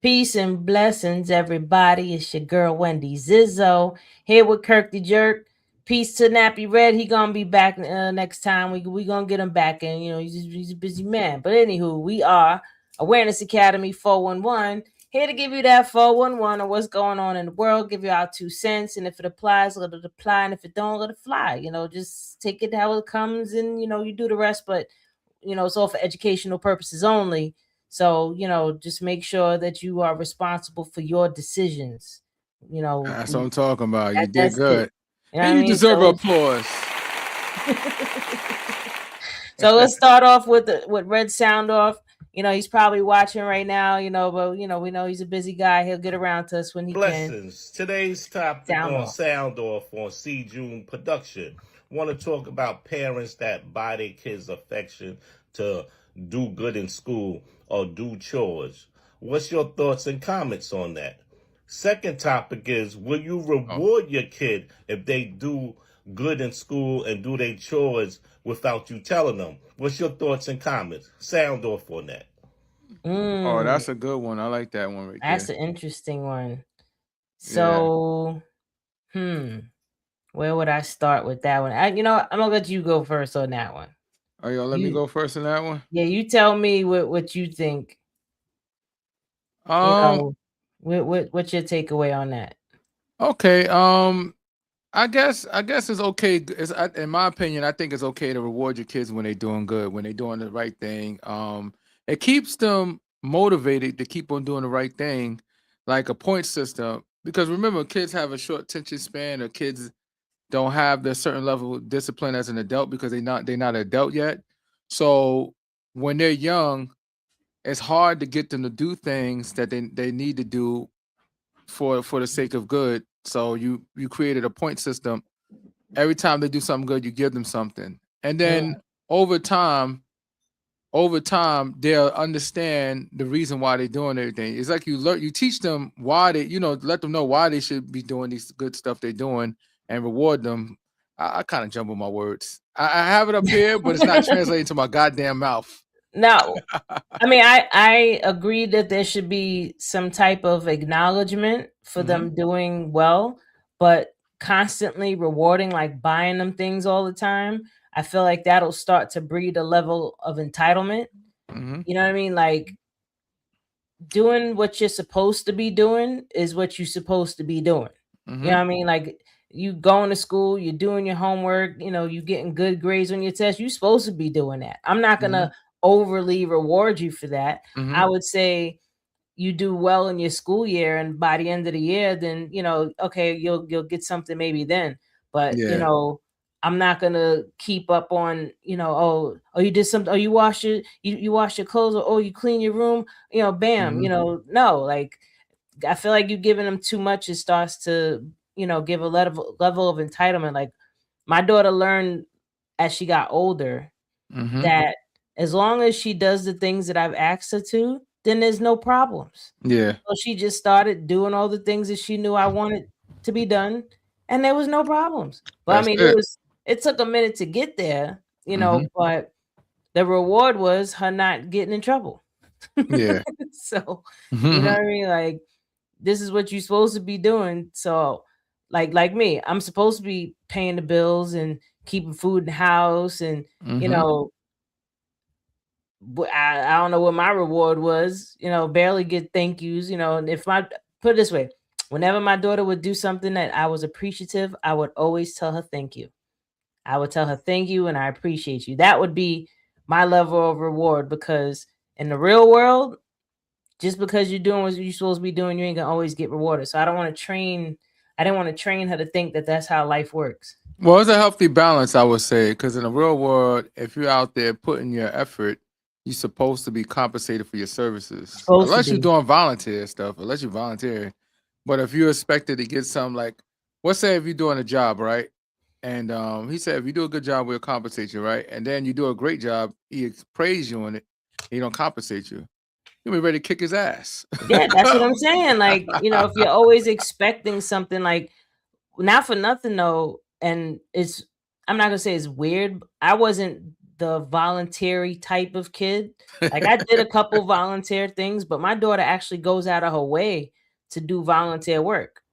Peace and blessings, everybody. It's your girl Wendy Zizzo here with Kirk the Jerk. Peace to Nappy Red. He gonna be back next time. We gonna get him back, and he's a busy man. But anywho, we are Awareness Academy 411 here to give you that 411 of what's going on in the world. Give you our 2 cents, and if it applies, let it apply, and if it don't, let it fly. Just take it how it comes, and you do the rest. But it's all for educational purposes only. So, just make sure that you are responsible for your decisions. You know, That's what I'm talking about. You did that's it. good. You know what And I you mean? deserve applause. So let's start off with Red Sound Off. He's probably watching right now, but we know he's a busy guy. He'll get around to us when he can. Blessings. Today's topic Sound on off. Sound Off on C. June Production. Want to talk about parents that buy their kids affection to do good in school or do chores. What's your thoughts and comments on that? Second topic is, will you reward your kid if they do good in school and do their chores without you telling them? What's your thoughts and comments? Sound off on that. Oh, Mm, that's a good one. I like that one right that's there. an interesting one. Yeah. So, where would I start with that one? I'm gonna let you go first on that one. Oh, yo, let me You go first in that one. Yeah, you tell me what you think. You Um, know, what's your takeaway on that? okay. I guess it's okay. In my opinion, I think it's okay to reward your kids when they're doing good, when they're doing the right thing. It keeps them motivated to keep on doing the right thing, like a point system. Because remember, kids have a short attention span, or kids don't have the certain level of discipline as an adult because they're not an adult yet. So when they're young, it's hard to get them to do things that they need to do for the sake of good. So you created a point system. Every time they do something good, you give them something. And Mm, then over time, they'll understand the reason why they're doing everything. It's like you teach them why they, let them know why they should be doing these good stuff they're doing and reward them. I kind of jumble my words. I have it up here, but it's not translating to my goddamn mouth. no, I mean I agree that there should be some type of acknowledgement for Hmm. them doing well, but constantly rewarding, like buying them things all the time, I feel like that'll start to breed a level of entitlement. Hmm. You know what I mean? Like doing what you're supposed to be doing is what you're supposed to be doing. You know Hmm. what I mean? Like you going to school, you're doing your homework, you getting good grades on your test. You're supposed to be doing that. I'm not Hmm. gonna overly reward you for that. Hmm. I would say you do well in your school year, and by the end of the year, then okay, you'll get something maybe then. But Yeah. I'm not gonna keep up on oh you did something, oh you wash your clothes, or oh you clean your room, bam, Hmm. no, like I feel like you're giving them too much. It starts to give a level of entitlement. Like my daughter learned as she got older Hmm. that as long as she does the things that I've asked her to, then there's no problems. Yeah. So she just started doing all the things that she knew I wanted to be done, and there was no problems. But I That's mean, it. it took a minute to get there, Hmm. but the reward was her not getting in trouble. Yeah. So, you know Hmm. what I mean? Like this is what you're supposed to be doing. So, like me, I'm supposed to be paying the bills and keeping food in the house, and you Hmm. know, I don't know what my reward was. Barely get thank yous. And if my put it this way, whenever my daughter would do something that I was appreciative, I would always tell her thank you. I would tell her thank you and I appreciate you. That would be my level of reward, because in the real world, just because you're doing what you're supposed to be doing, you ain't gonna always get rewarded. So I didn't want to train her to think that that's how life works. Well, it's a healthy balance, I would say, because in the real world, if you're out there putting your effort, you're supposed to be compensated for your services, Supposed to unless you're be. doing volunteer stuff, unless you're volunteering. But if you're expected to get some, like, let's say if you're doing a job, right? And he said, if you do a good job, we'll compensate you, right? And then you do a great job, he praise you on it, he don't compensate you. You'll be ready to kick his ass. Yeah, that's what I'm saying. Like, if you're always expecting something, like not for nothing though, and I'm not gonna say it's weird. I wasn't the voluntary type of kid. Like I did a couple volunteer things, but my daughter actually goes out of her way to do volunteer work.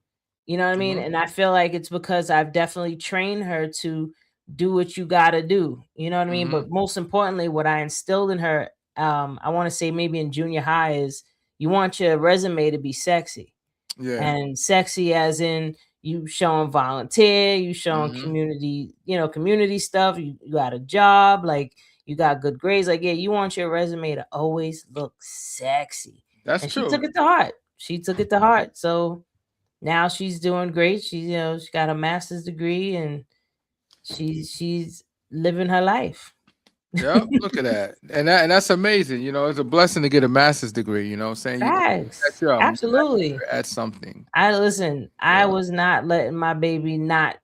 You know what I mean? Mhm. And I feel like it's because I've definitely trained her to do what you got to do. You know what I mean? Mhm. But most importantly, what I instilled in her, I want to say maybe in junior high, is you want your resume to be sexy, Yeah. and sexy as in you showing volunteer, you showing Mhm. community, community stuff. You got a job, like you got good grades. Like, yeah, you want your resume to always look sexy. That's And she took true. it to heart. She took it to heart. So now she's doing great. She got a master's degree, and she's living her life. Yeah, look at that. And that's amazing. You know, it's a blessing to get a master's degree, you know what I'm saying? Facts. You're a Absolutely. master at something. I Yeah. was not letting my baby not,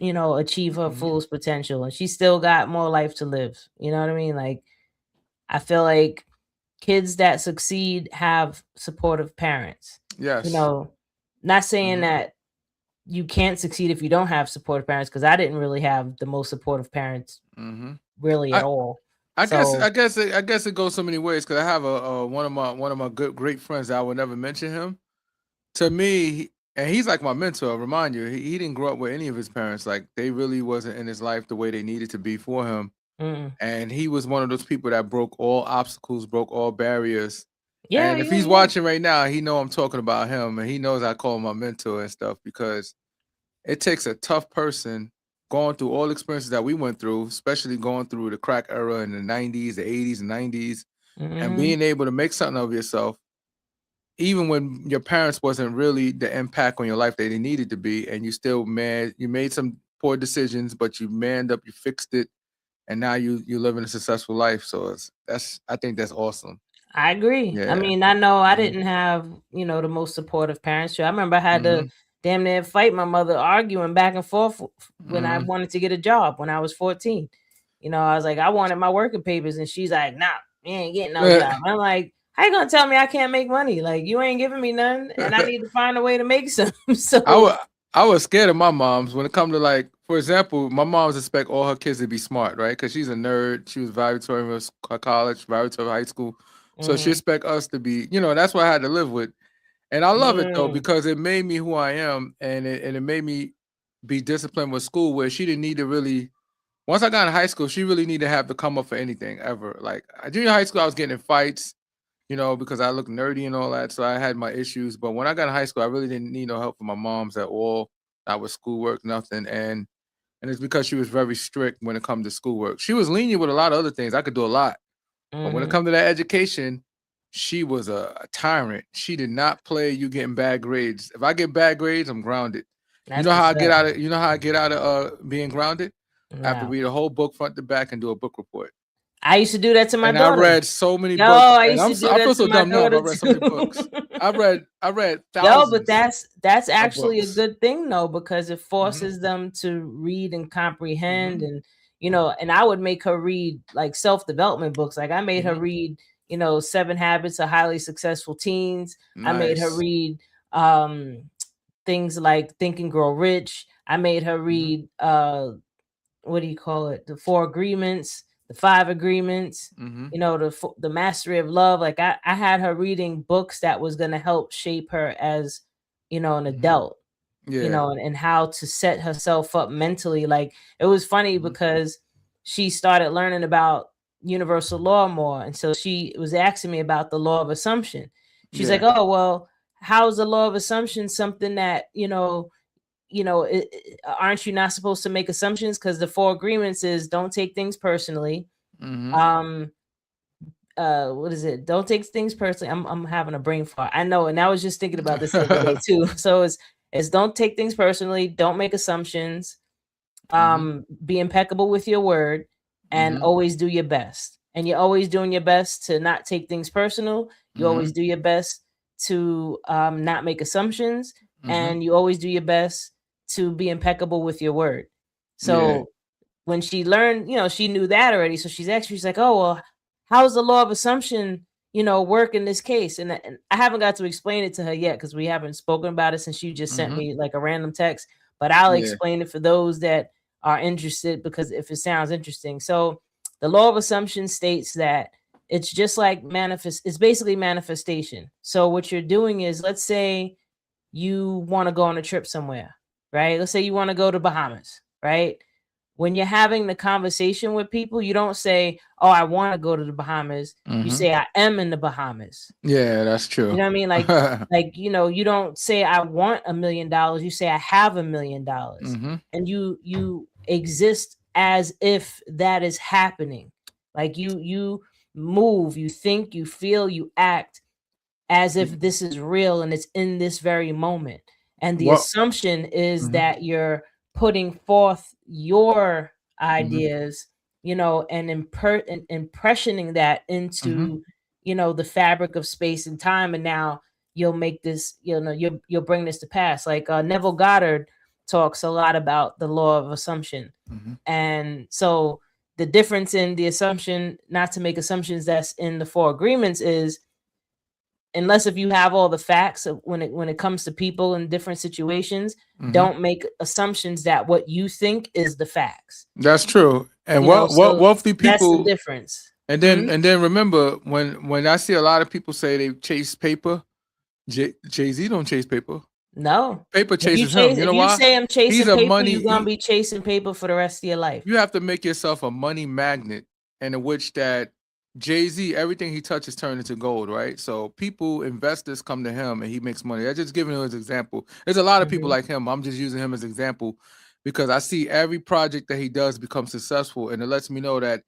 achieve her Mhm. fullest potential, and she still got more life to live. You know what I mean? Like, I feel like kids that succeed have supportive parents. You Yes. know, not saying Mhm. that you can't succeed if you don't have supportive parents, because I didn't really have the most supportive parents Mhm. really at I all. I guess So, I guess it goes so many ways because I have a one of my good great friends that I would never mention him. To me, and he's like my mentor. Remind you, he didn't grow up with any of his parents. Like they really wasn't in his life the way they needed to be for him. mm, And he was one of those people that broke all obstacles, broke all barriers. yeah, And if yeah, he's yeah. watching right now, he know I'm talking about him, and he knows I call him my mentor and stuff because it takes a tough person going through all the experiences that we went through, especially going through the crack era in the 90s, the 80s and 90s, and Mhm. being able to make something of yourself, even when your parents wasn't really the impact on your life that they needed to be, and you made some poor decisions, but you manned up, you fixed it, and now you living a successful life. So I think that's awesome. I agree. I Yeah. mean, I know I Mhm. didn't have, the most supportive parents. I remember I had to Mhm. damn near fight my mother, arguing back and forth when I Mhm. wanted to get a job when I was 14. I was like, I wanted my working papers, and she's like, nah, you ain't getting no job. I'm like, how you gonna tell me I can't make money? Like, you ain't giving me none, and I need to find a way to make some. I So, was I was scared of my moms when it come to like, for example, my moms expect all her kids to be smart, right? Because she's a nerd. She was valedictorian of college, valedictorian of high school. So she mhm. expect us to be, that's what I had to live with. And I love it though, Mm, because it made me who I am, and it made me be disciplined with school where she didn't need to really once I got in high school, she really needed to have to come up for anything ever. Like junior high school, I was getting in fights, because I looked nerdy and all that. So I had my issues. But when I got in high school, I really didn't need no help from my moms at all. Not with schoolwork, nothing. And it's because she was very strict when it comes to schoolwork. She was lenient with a lot of other things. I could do a lot. But when it mhm. comes to that education, she was a tyrant. She did not play you getting bad grades. If I get bad grades, I'm grounded. That's what's up. You know how I get out of being grounded? I have to No, read a whole book front to back and do a book report. I used to do that to my And I daughter. read so many Yo, books, I and used to do I that feel to so my dumb now, but I daughter read so many too. books. I read No, but thousands that's of actually a books. good thing though, because it Mhm, forces them to read and comprehend, mhm, and and I would make her read like self-development books. Like I made her mhm. read, Seven Habits of Highly Successful Teens. I made her Nice. read things like Think and Grow Rich. I made her Mhm, read what do you call it? The Four Agreements, the Five Agreements, mhm, the Mastery of Love. Like I had her reading books that was going to help shape her as, an mhm. adult, Yeah. and how to set herself up mentally. Like it was funny Mhm, because she started learning about universal law more. And so she was asking me about the law of assumption. She's like, yeah. oh, well, how's the law of assumption something that, aren't you not supposed to make assumptions? Because the four agreements is don't take things personally. Mhm. Um, what is it? Don't take things personally. I'm having a brain fart. I know, and I was just thinking about this the other day too. So it's don't take things personally, don't make assumptions, Mhm, be impeccable with your word, and mhm, always do your best. And you're always doing your best to not take things personal. You always mhm, do your best to not make assumptions, mhm. and you always do your best to be impeccable with your word. Yeah. So when she learned, she knew that already. So she's like, oh, well, how's the law of assumption, work in this case? And I haven't got to explain it to her yet because we haven't spoken about it since she just sent Mhm. me like a random text. But I'll Yeah. explain it for those that are interested because if it sounds interesting. So the law of assumption states that it's just like it's basically manifestation. So what you're doing is, let's say you want to go on a trip somewhere, right? Let's say you want to go to Bahamas, right? When you're having the conversation with people, you don't say, "Oh, I want to go to the Bahamas." You say, "I am in the Bahamas." Yeah, that's true. You know what I mean? Like, you don't say, "I want $1 million." You say, "I have $1 million." And you exist as if that is happening. Like you move, you think, you feel, you act as if this is real and it's in this very moment. And the assumption is that you're putting forth your ideas, and impressioning that into, the fabric of space and time. And now you'll make this, you'll bring this to pass. Like Neville Goddard talks a lot about the law of assumption. And so the difference in the assumption, not to make assumptions that's in the Four Agreements, is unless if you have all the facts when it comes to people in different situations, don't make assumptions that what you think is the facts. That's true. And So wealthy people, that's the difference. And then remember, when I see a lot of people say they chase paper, Jay-Z don't chase paper. No, paper chases him. You know why? If you say I'm chasing He's a paper, you're gonna be chasing paper for the rest of your life. You have to make yourself a money magnet, in which that Jay-Z, everything he touches turns into gold, right? So people, investors come to him and he makes money. I'm just giving him as an example. There's a lot of people like him. I'm just using him as an example because I see every project that he does become successful, and it lets me know that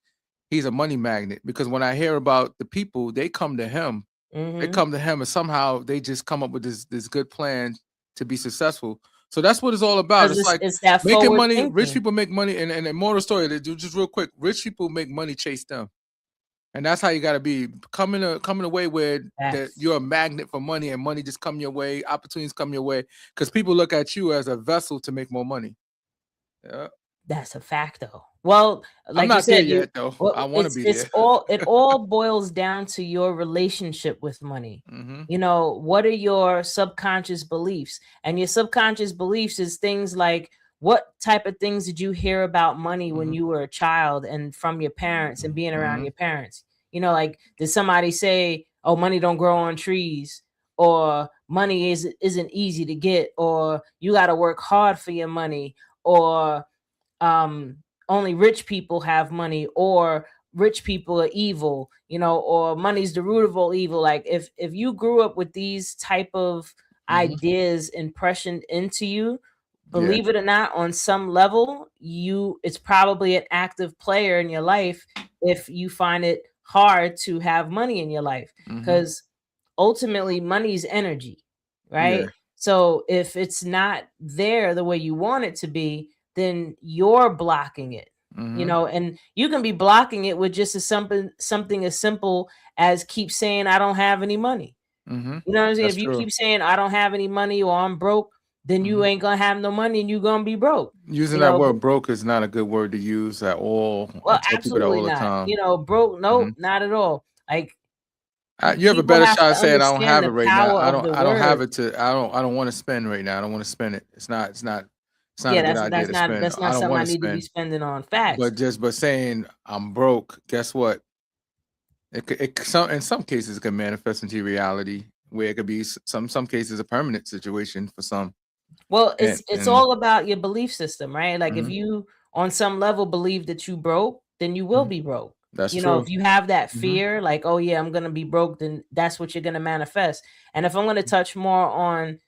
he's a money magnet. Because when I hear about the people, they come to him. They come to him, and somehow they just come up with this good plan to be successful. So that's what it's all about. It's like that making money. thinking. Rich people make money, and the moral story, they do just real quick. Rich people make money chase them, and that's how you got to be. Coming away where that you're a magnet for money, and money just come your way. Opportunities come your way because people look at you as a vessel to make more money. Yeah, that's a fact, though. Well, like I'm not you said, there yet, though. I want to be there. It all boils down to your relationship with money. What are your subconscious beliefs? And your subconscious beliefs is things like, what type of things did you hear about money when you were a child and from your parents and being around your parents? Like, did somebody say, "Oh, money don't grow on trees," or "Money isn't easy to get," or "You got to work hard for your money," or only rich people have money, or rich people are evil, or money's the root of all evil? Like, if you grew up with these type of ideas impressioned into you, believe it or not, on some level, it's probably an active player in your life if you find it hard to have money in your life, because ultimately money is energy, right? So if it's not there the way you want it to be, then you're blocking it. And you can be blocking it with just something as simple as keep saying, "I don't have any money." You know what I'm saying? If you keep saying, "I don't have any money," or "I'm broke," then you ain't gonna have no money and you're gonna be broke. Using that word broke is not a good word to use at all. Well, absolutely not. Broke, no, not at all. Like, you have a better shot saying, "I don't have it right now. I don't have it to. I don't want to spend right now. I don't want to spend it. It's not a good idea to spend. That's not something I need to be spending on. Facts. But saying I'm broke, guess what? In some cases it can manifest into reality, where it could be some cases a permanent situation for some. Well, it's all about your belief system, right? Like, if you on some level believe that you broke, then you will be broke. That's true. If you have that fear, like, "Oh yeah, I'm gonna be broke," then that's what you're gonna manifest. And if I'm gonna touch more on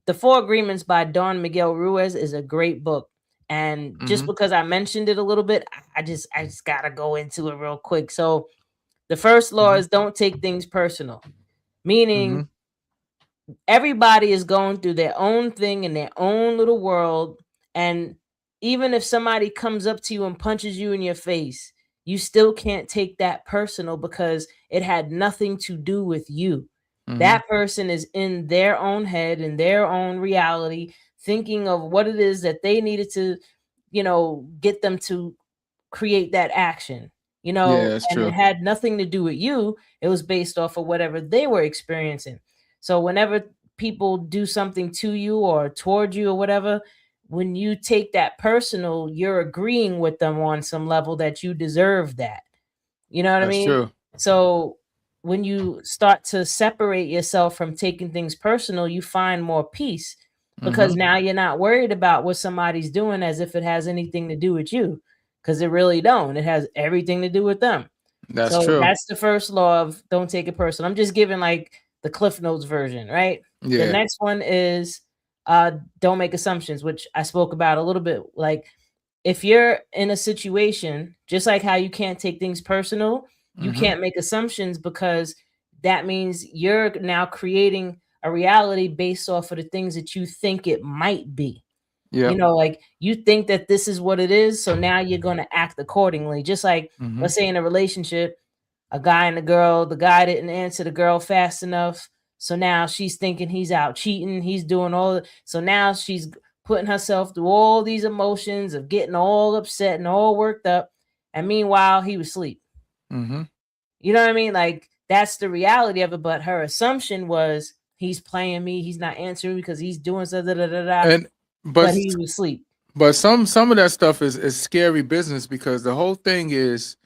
The Four Agreements by Don Miguel Ruiz, is a great book. And just because I mentioned it a little bit, I just gotta go into it real quick. So the first law is don't take things personal, meaning everybody is going through their own thing in their own little world. And even if somebody comes up to you and punches you in your face, you still can't take that personal, because it had nothing to do with you. That person is in their own head, in their own reality, thinking of what it is that they needed to, get them to create that action, and it had nothing to do with you. It was based off of whatever they were experiencing. So whenever people do something to you or toward you or whatever, when you take that personal, you're agreeing with them on some level that you deserve that. You know what I That's mean? true. So when you start to separate yourself from taking things personal, you find more peace because Mm-hmm. now you're not worried about what somebody's doing as if it has anything to do with you, because it really don't. It has everything to do with them. That's So true. that's the first law of don't take it personal. I'm just giving like the Cliff Notes version, right? The Yeah. next one is don't make assumptions, which I spoke about a little bit. Like if you're in a situation, just like how you can't take things personal, you Mm-hmm. can't make assumptions, because that means you're now creating a reality based off of the things that you think it might be. You Yep. know, like you think that this is what it is, so now you're going to act accordingly. Just like, Mm-hmm. let's say in a relationship, a guy and a girl, the guy didn't answer the girl fast enough, so now she's thinking he's out cheating, he's doing so now she's putting herself through all these emotions of getting all upset and all worked up, and meanwhile he was asleep. Mm-hmm. You know what I mean? Like that's the reality of it, but her assumption was he's playing me, he's not answering because he's doing so, And but but he was asleep. but some of that stuff is scary business, because the whole thing is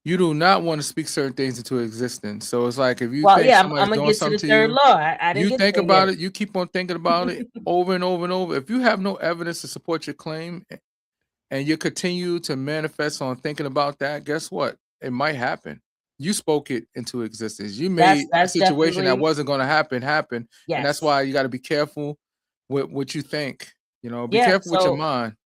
you do not want to speak certain things into existence. So it's like if you Well, think yeah, somebody's I'm gonna doing get to something the to third you, law. I didn't you get think there about yet. it, you keep on thinking about it over and over and over. If you have no evidence to support your claim and you continue to manifest on thinking about that, guess what? It might happen. You spoke it into existence. You made a That's situation that definitely wasn't going to happen. And that's yes. why you got to be careful with what you think. You know, be Yeah. careful with your So mind.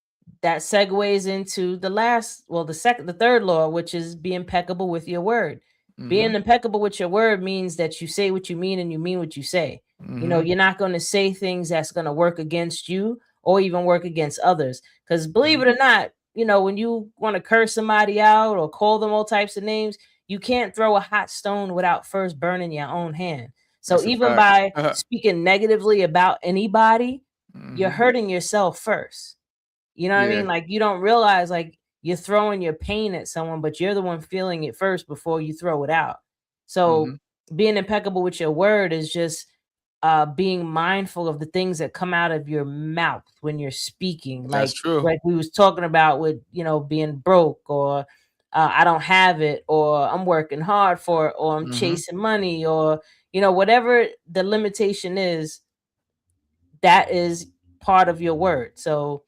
that segues into the third law, which is be impeccable with your word. Mm-hmm. Being impeccable with your word means that you say what you mean and you mean what you say. You know, Mm-hmm. you're not going to say things that's going to work against you or even work against others. Because believe Mm-hmm. it or not, you know, when you want to curse somebody out or call them all types of names, you can't throw a hot stone without first burning your own hand. So That's a even fact. by speaking negatively about anybody, you're Mm-hmm. hurting yourself first. You know what I Yeah. mean? Like you don't realize like you're throwing your pain at someone, but you're the one feeling it first before you throw it out. Mm-hmm. So being impeccable with your word is just being mindful of the things that come out of your mouth when you're speaking. That's true. Like we was talking about with, you know, being broke or I don't have it or I'm working hard for it or I'm Mm-hmm. chasing money or, you know, whatever the limitation is, that is part of your word. So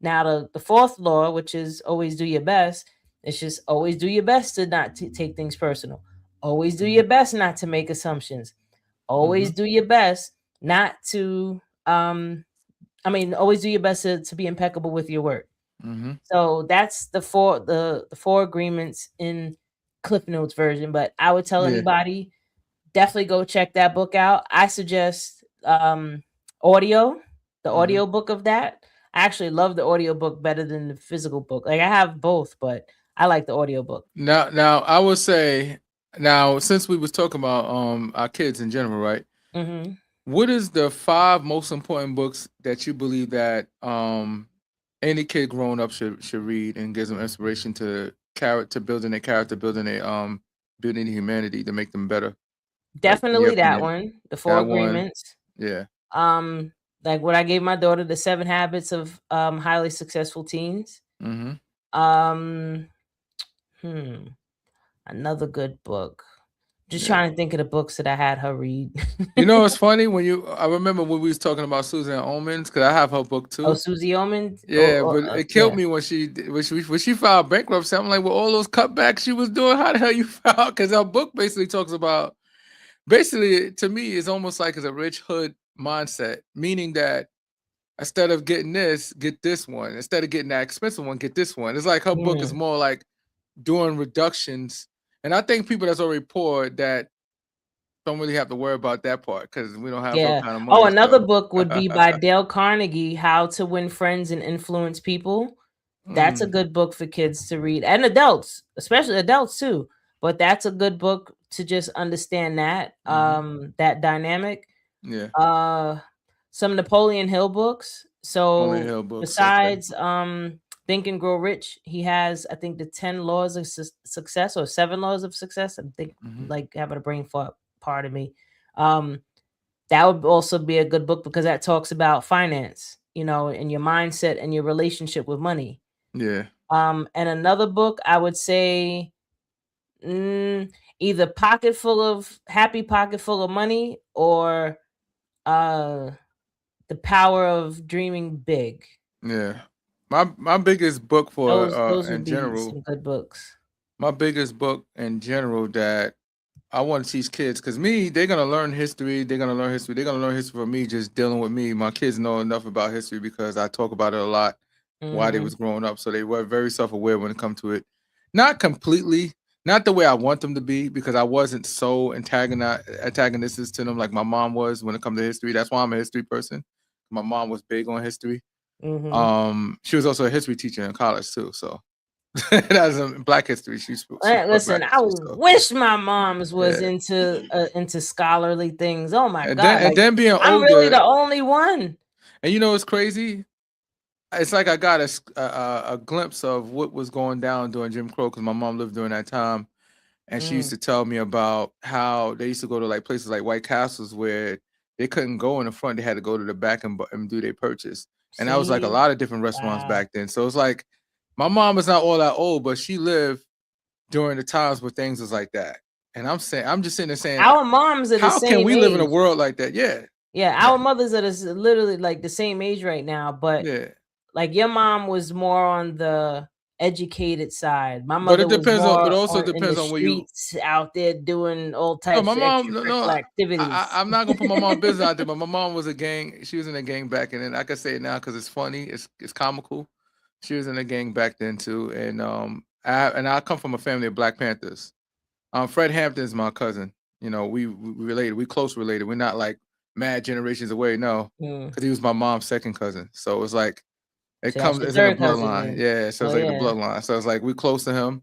now the fourth law, which is always do your best, it's just always do your best to not take things personal. Always do Mm-hmm. your best not to make assumptions. Mm-hmm. Always do your best not to always do your best to be impeccable with your word. Mm-hmm. So that's the four agreements in Cliff Notes version. But I would tell Yeah. anybody definitely go check that book out. I suggest audio, the Mm-hmm. audio book of that. I actually love the audio book better than the physical book. Like I have both, but I like the audio book. Now I would say, now since we was talking about our kids in general, right? Hmm. What is the 5 most important books that you believe that any kid growing up should read and gives them inspiration to character, building building humanity to make them better? Like in your Definitely that opinion, one, the four that one, agreements. yeah. Um, like what I gave my daughter, the 7 habits of highly successful teens. Mm-hmm. Um, hmm, another good book. Just Yeah. trying to think of the books that I had her read. You know, it's funny I remember when we was talking about Susan Omens, because I have her book Oh, too. Susie Oman. Yeah, but it killed Yeah. me when she filed bankruptcy. I'm like, well, all those cutbacks she was doing, how the hell you filed? Because her book basically talks about, basically to me, it's almost like it's a rich hood mindset, meaning that instead of getting this, get this one. Instead of getting that expensive one, get this one. It's like her book is Mm. more like doing reductions, and I think people that's already poor that don't really have to worry about that part because we don't have her Yeah. kind of Oh, money. another So, book would be by Dale Carnegie, How to Win Friends and Influence People. That's a mm, good book for kids to read and adults, especially adults too. But that's a good book to just understand that mhm, that dynamic. yeah, Some Napoleon Hill books. only So Hill books. Okay. besides Think and Grow Rich, he has I think the 10 laws of success or 7 laws of success. I think Hmm. like having a brain fart part of me. Um that would also be a good book because that talks about finance. you know, and your mindset and your relationship with money. Yeah. And another book I would say, either Happy Pocket Full of Money, or uh The Power of Dreaming Big. Yeah. My biggest book for Those in would be general, some good books. my biggest book in general that I want to teach kids, because they're gonna learn history. They're gonna learn history. They're gonna learn history from me just dealing with me. My kids know enough about history because I talk about it a lot while they Mhm. was growing up. So they were very self-aware when it comes to it. Not completely, not the way I want them to be, because I wasn't so antagonistic to them like my mom was when it comes to history. That's why I'm a history person. My mom was big on history. She was also a history teacher in college too. So that's Black history. She taught Listen, Black I history. So wish my mom's was yeah. into scholarly things. Oh my And God. Like, then being I'm really older, the only one. and you know it's crazy. It's like I got a glimpse of what was going down during Jim Crow, because my mom lived during that time, and she used to tell me about how they used to go to like places like White Castles where they couldn't go in the front; they had to go to the back and do their purchase. And that was like a See? lot of different restaurants Wow. back then. So it's like my mom is not all that old, but she lived during the times where things was like that. And I'm just sitting there saying, Our moms are the how can same we live in a age. world like that? Yeah. Yeah, our mothers are literally like the same age right now, but Yeah. like your mom was more on the educated side. My But mother it was depends on, but more also in the depends on where you. streets, out there doing all No, types my of mom. No, extracurricular activities. I'm not gonna put my mom's business out there, but my mom was a gang. She was in a gang back then. And I can say it now because it's funny. It's comical. She was in a gang back then too, and I come from a family of Black Panthers. Fred Hampton's my cousin. You know, we related. We close related. We're not like mad generations away. No, because he was my mom's second cousin. So it's like So that's your it's in the third cousin bloodline. then. Yeah, so it's Oh like the yeah. bloodline. So it's like we're close to him.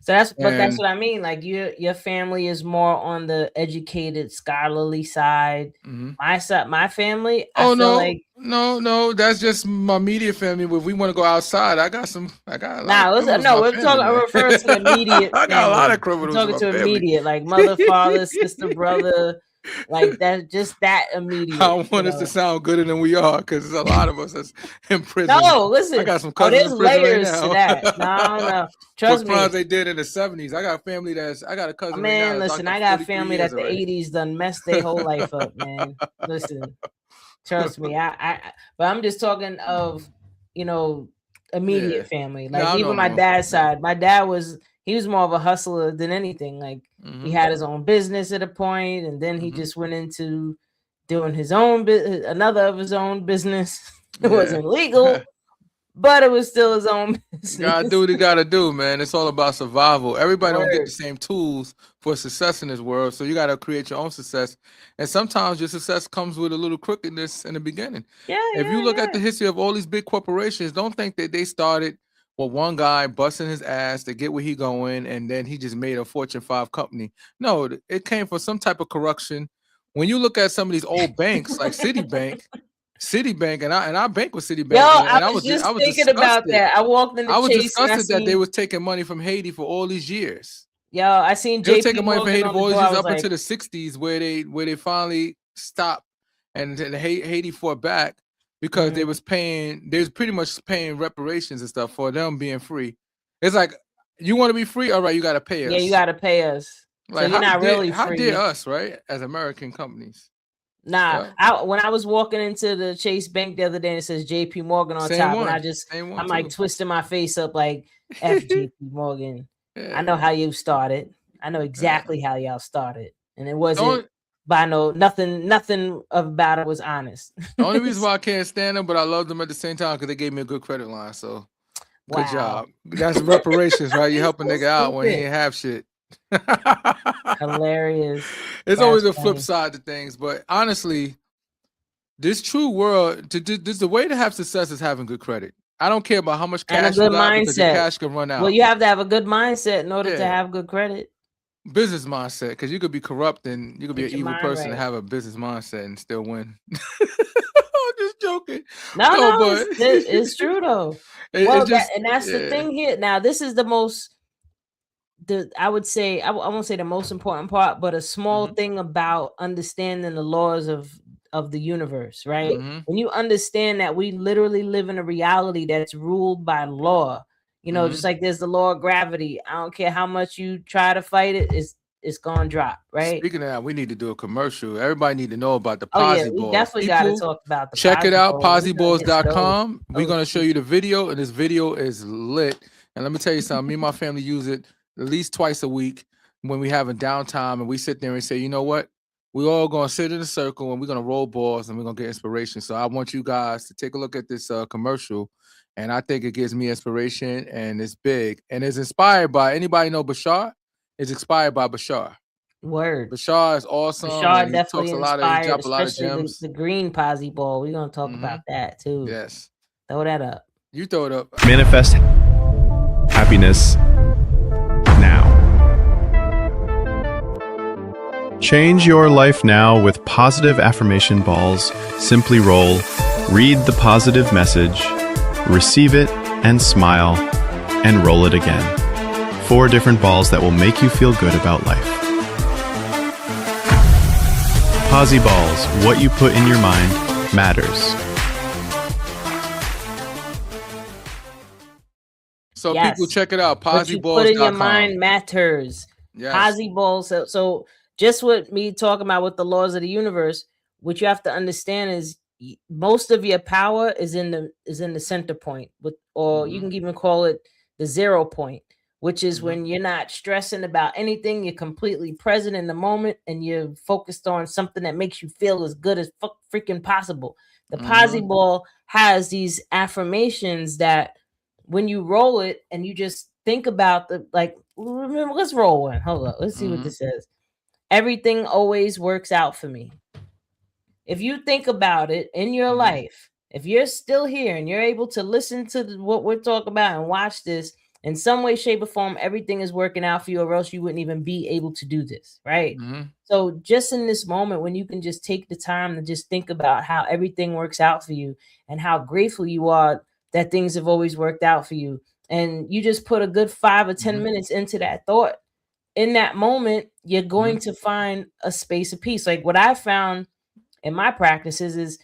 So that's And what I mean. Like your family is more on the educated, scholarly side. My family, I oh feel no, like no, that's just my immediate family. If we want to go outside, I got a lot of criminals in no, my we're family, talking. I'm man. referring to the immediate I got a lot family. of criminals I'm in talking my to family. immediate, like mother, father, sister, brother, like that. Just that immediate. I don't want us to sound gooder than we are, because there's a lot of us that's in prison. No, I listen. got some cousins There's in prison right layers now. to that. No. Trust For me. crimes they did in the 70s. I got a family I got a cousin right now Man, that's listen, locked I up got 43 family years that the already. 80s done messed their whole life up, man. Listen, trust me. But I'm just talking of, immediate family. Like No, even my no. dad's side, my dad was more of a hustler than anything. Like he had his own business at a point, and then he just went into doing his own another of his own business. It wasn't legal, but it was still his own business. Gotta do what you gotta do, man. It's all about survival. Everybody don't get Word. the same tools for success in this world, so you gotta create your own success. And sometimes your success comes with a little crookedness in the beginning. If you look at the history of all these big corporations, don't think that they started with one guy busting his ass to get where he going, and then he just made a Fortune 5 company. No, it came from some type of corruption. When you look at some of these old banks like Citibank, and I bank with Citibank, and I was thinking about that. I walked into I was Chase and I disgusted that they seen, was taking money from Haiti for all these years. I seen They were JP taking money from Morgan Haiti on for all the these door. I years was up like, into the 60s, where they finally stopped, and then Haiti fought back because they was pretty much paying reparations and stuff for them being free. It's like, you want to be free? All right, you got to pay us. yeah, you got to pay us. Like, so you're not really free. How dare us, right? As American companies. Nah, when I was walking into the Chase Bank the other day and it says JP Morgan on top, and I'm like twisting my face up like F JP Morgan. Yeah. I know how you started. I know exactly how y'all started, and it wasn't by nothing about it was honest. The only reason why I can't stand them, but I love them at the same time, because they gave me a good credit line. So good job. That's reparations, right? You help a nigga out when he ain't have shit. Hilarious. It's always a flip side to things, but honestly, this true world, the way to have success is having good credit. I don't care about how much cash you got, because your cash can run out. Well, you have to have a good mindset in order to have good credit. Business mindset, because you could be corrupt and you could be an evil person and have a business mindset and still win. I'm just joking. No, but it's true though. Well, that's the thing here. Now, this is the most. I would say I won't say the most important part, but a small thing about understanding the laws of of the universe, right? Mm-hmm. When you understand that we literally live in a reality that's ruled by law, you know, Mm-hmm. just like there's the law of gravity. I don't care how much you try to fight it, it's gonna drop, right? Speaking of that, we need to do a commercial. Everybody need to know about the Oh yeah, Posy we Balls. definitely got to People, talk about the check it Posy out, Balls. We're gonna get started. possyballs.com. We're Oh, going to show you the video, and this video is lit. And let me tell you something. Me and my family use it at least twice a week when we having downtime, and we sit there and say, you know what? We're all going to sit in a circle, and we're going to roll balls, and we're going to get inspiration. So I want you guys to take a look at this commercial, and I think it gives me inspiration, and it's big. And it's inspired by, anybody know Bashar? It's inspired by Bashar. word. Bashar is awesome, Bashar and he definitely talks a lot of, he inspired, drops a lot of especially gems. the green Posy Ball. We're gonna talk Mhm. about that too. Yes. Throw that up. You throw it up. Manifest happiness now. Change your life now with positive affirmation balls. Simply roll, read the positive message, receive it, and smile, and roll it again. 4 different balls that will make you feel good about life. Posy Balls, what you put in your mind matters. So Yes. people check it out. What you put in your mind Possyballs.com. matters. Yes. Posy Balls. So just with me talking about with the laws of the universe, what you have to understand is most of your power is in the center point, with, or you can even call it the 0 point, which is when you're not stressing about anything. You're completely present in the moment, and you're focused on something that makes you feel as good as freaking possible. The Posy Ball has these affirmations that when you roll it and you just think about remember, let's roll one. Hold up. Let's see what this says. Everything always works out for me. If you think about it in your life, if you're still here and you're able to listen to what we're talking about and watch this in some way, shape, or form, everything is working out for you, or else you wouldn't even be able to do this, right? So just in this moment, when you can just take the time to just think about how everything works out for you and how grateful you are that things have always worked out for you, and you just put a good 5 or 10 minutes into that thought, in that moment, you're going to find a space of peace. Like what I found in my practices is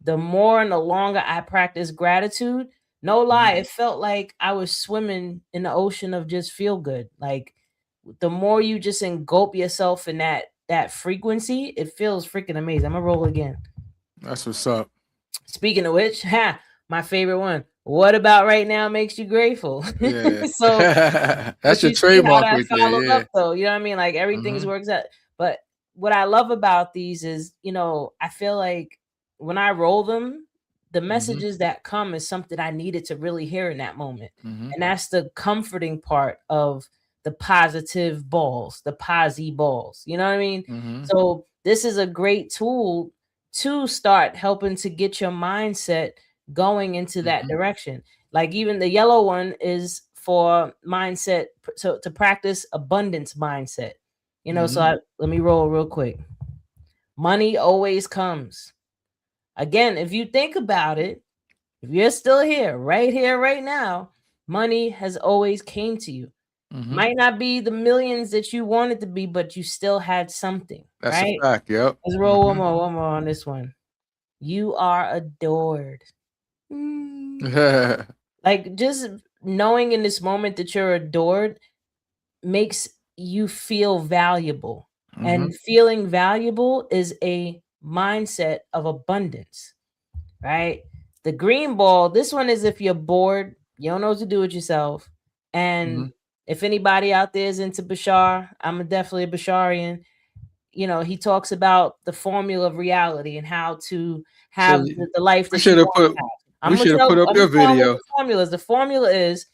the more and the longer I practice gratitude, no lie, it felt like I was swimming in the ocean of just feel good. Like the more you just engulf yourself in that frequency, it feels freaking amazing. I'm gonna roll again. That's what's up. Speaking of which, my favorite one. What about right now makes you grateful? Yeah. So that's your you see trademark how that right there. follows Yeah. up, though. You know what I mean? Like everything's works out. But what I love about these is, you know, I feel like when I roll them, the messages that come is something I needed to really hear in that moment. And that's the comforting part of the positive balls, the Posy Balls. You know what I mean? So this is a great tool to start helping to get your mindset going into that direction. Like even the yellow one is for mindset, so to practice abundance mindset. You know, so let me roll real quick. Money always comes. Again, if you think about it, if you're still here, right now, money has always came to you. Might not be the millions that you wanted to be, but you still had something. That's right? a fact. Yep. Let's roll one more on this one. You are adored. Like just knowing in this moment that you're adored makes you feel valuable. And feeling valuable is a mindset of abundance, right? The green ball, this one is if you're bored, you don't know what to do with yourself. And if anybody out there is into Bashar, I'm definitely a Basharian. You know, he talks about the formula of reality and how to have the life that you want to have. We should have put up your video. The formula is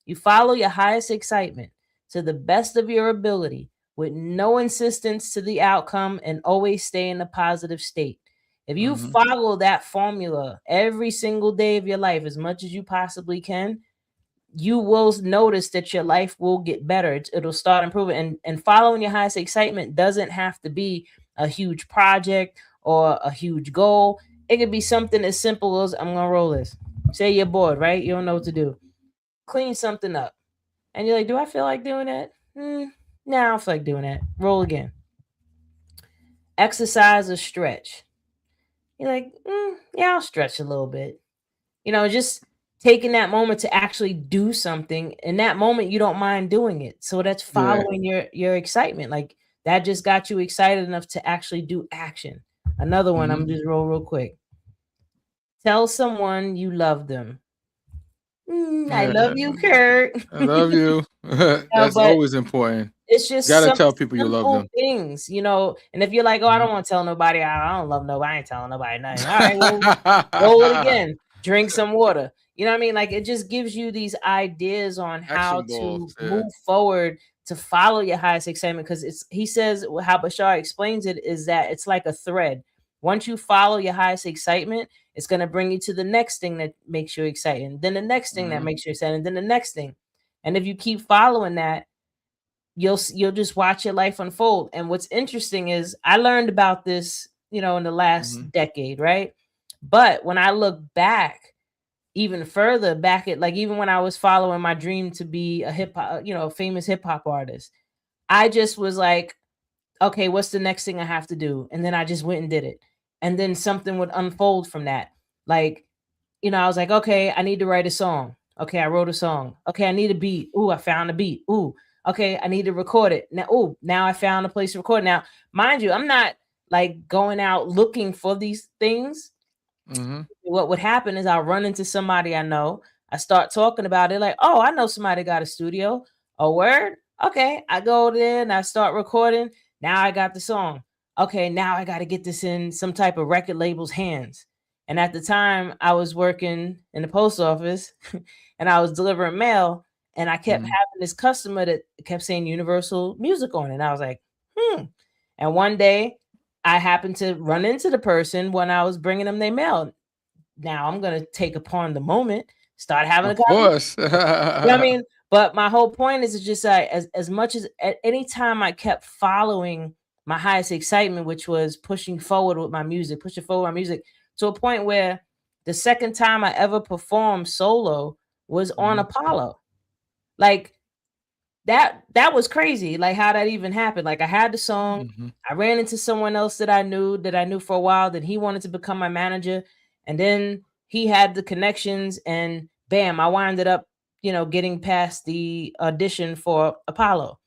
you follow your highest excitement to the best of your ability with no insistence to the outcome and always stay in a positive state. If you follow that formula every single day of your life as much as you possibly can, you will notice that your life will get better. It'll start improving. And following your highest excitement doesn't have to be a huge project or a huge goal. It could be something as simple as, I'm going to roll this. Say you're bored, right? You don't know what to do. Clean something up. And you're like, do I feel like doing that? No, I don't feel like doing that. Roll again. Exercise or stretch. you're like, yeah, I'll stretch a little bit. You know, just taking that moment to actually do something. In that moment, you don't mind doing it. So that's Yeah. following your excitement. Like that just got you excited enough to actually do action. Another one, I'm just real quick. Tell someone you love them. I love you, Kurt. I love you. That's but always important. it's just Gotta some tell people you love simple them. things, you know. And if you're like, oh, I don't want to tell nobody, I don't love nobody, I ain't telling nobody nothing. All right, well, roll it again. Drink some water. You know what I mean? Like it just gives you these ideas on how Action balls, to move forward to follow your highest excitement. Because he says how Bashar explains it is that it's like a thread. Once you follow your highest excitement, it's going to bring you to the next thing that makes you excited. Then the next thing that makes you excited. And then the next thing. And if you keep following that, you'll just watch your life unfold. And what's interesting is I learned about this, you know, in the last decade, right? But when I look back, even further back at like even when I was following my dream to be a hip hop, you know, famous hip hop artist, I just was like, okay, what's the next thing I have to do? And then I just went and did it. And then something would unfold from that. Like, you know, I was like, okay, I need to write a song. Okay, I wrote a song. Okay, I need a beat. Ooh, I found a beat. Ooh, okay, I need to record it. Now I found a place to record. Now, mind you, I'm not like going out looking for these things. What would happen is I'll run into somebody I know. I start talking about it like, oh, I know somebody got a studio. A word? Okay, I go there and I start recording. Now I got the song. Okay, now I got to get this in some type of record label's hands. And at the time, I was working in the post office and I was delivering mail. And I kept having this customer that kept saying Universal Music on it. And I was like, And one day I happened to run into the person when I was bringing them their mail. Now I'm going to take upon the moment, start having a conversation. You know what I mean? But my whole point is just like, as much as at any time I kept following my highest excitement, which was pushing forward with my music, to a point where the second time I ever performed solo was on Apollo. Like that was crazy. Like how that even happened. Like I had the song, I ran into someone else that I knew for a while, that he wanted to become my manager. And then he had the connections and bam, I winded up, you know, getting past the audition for Apollo.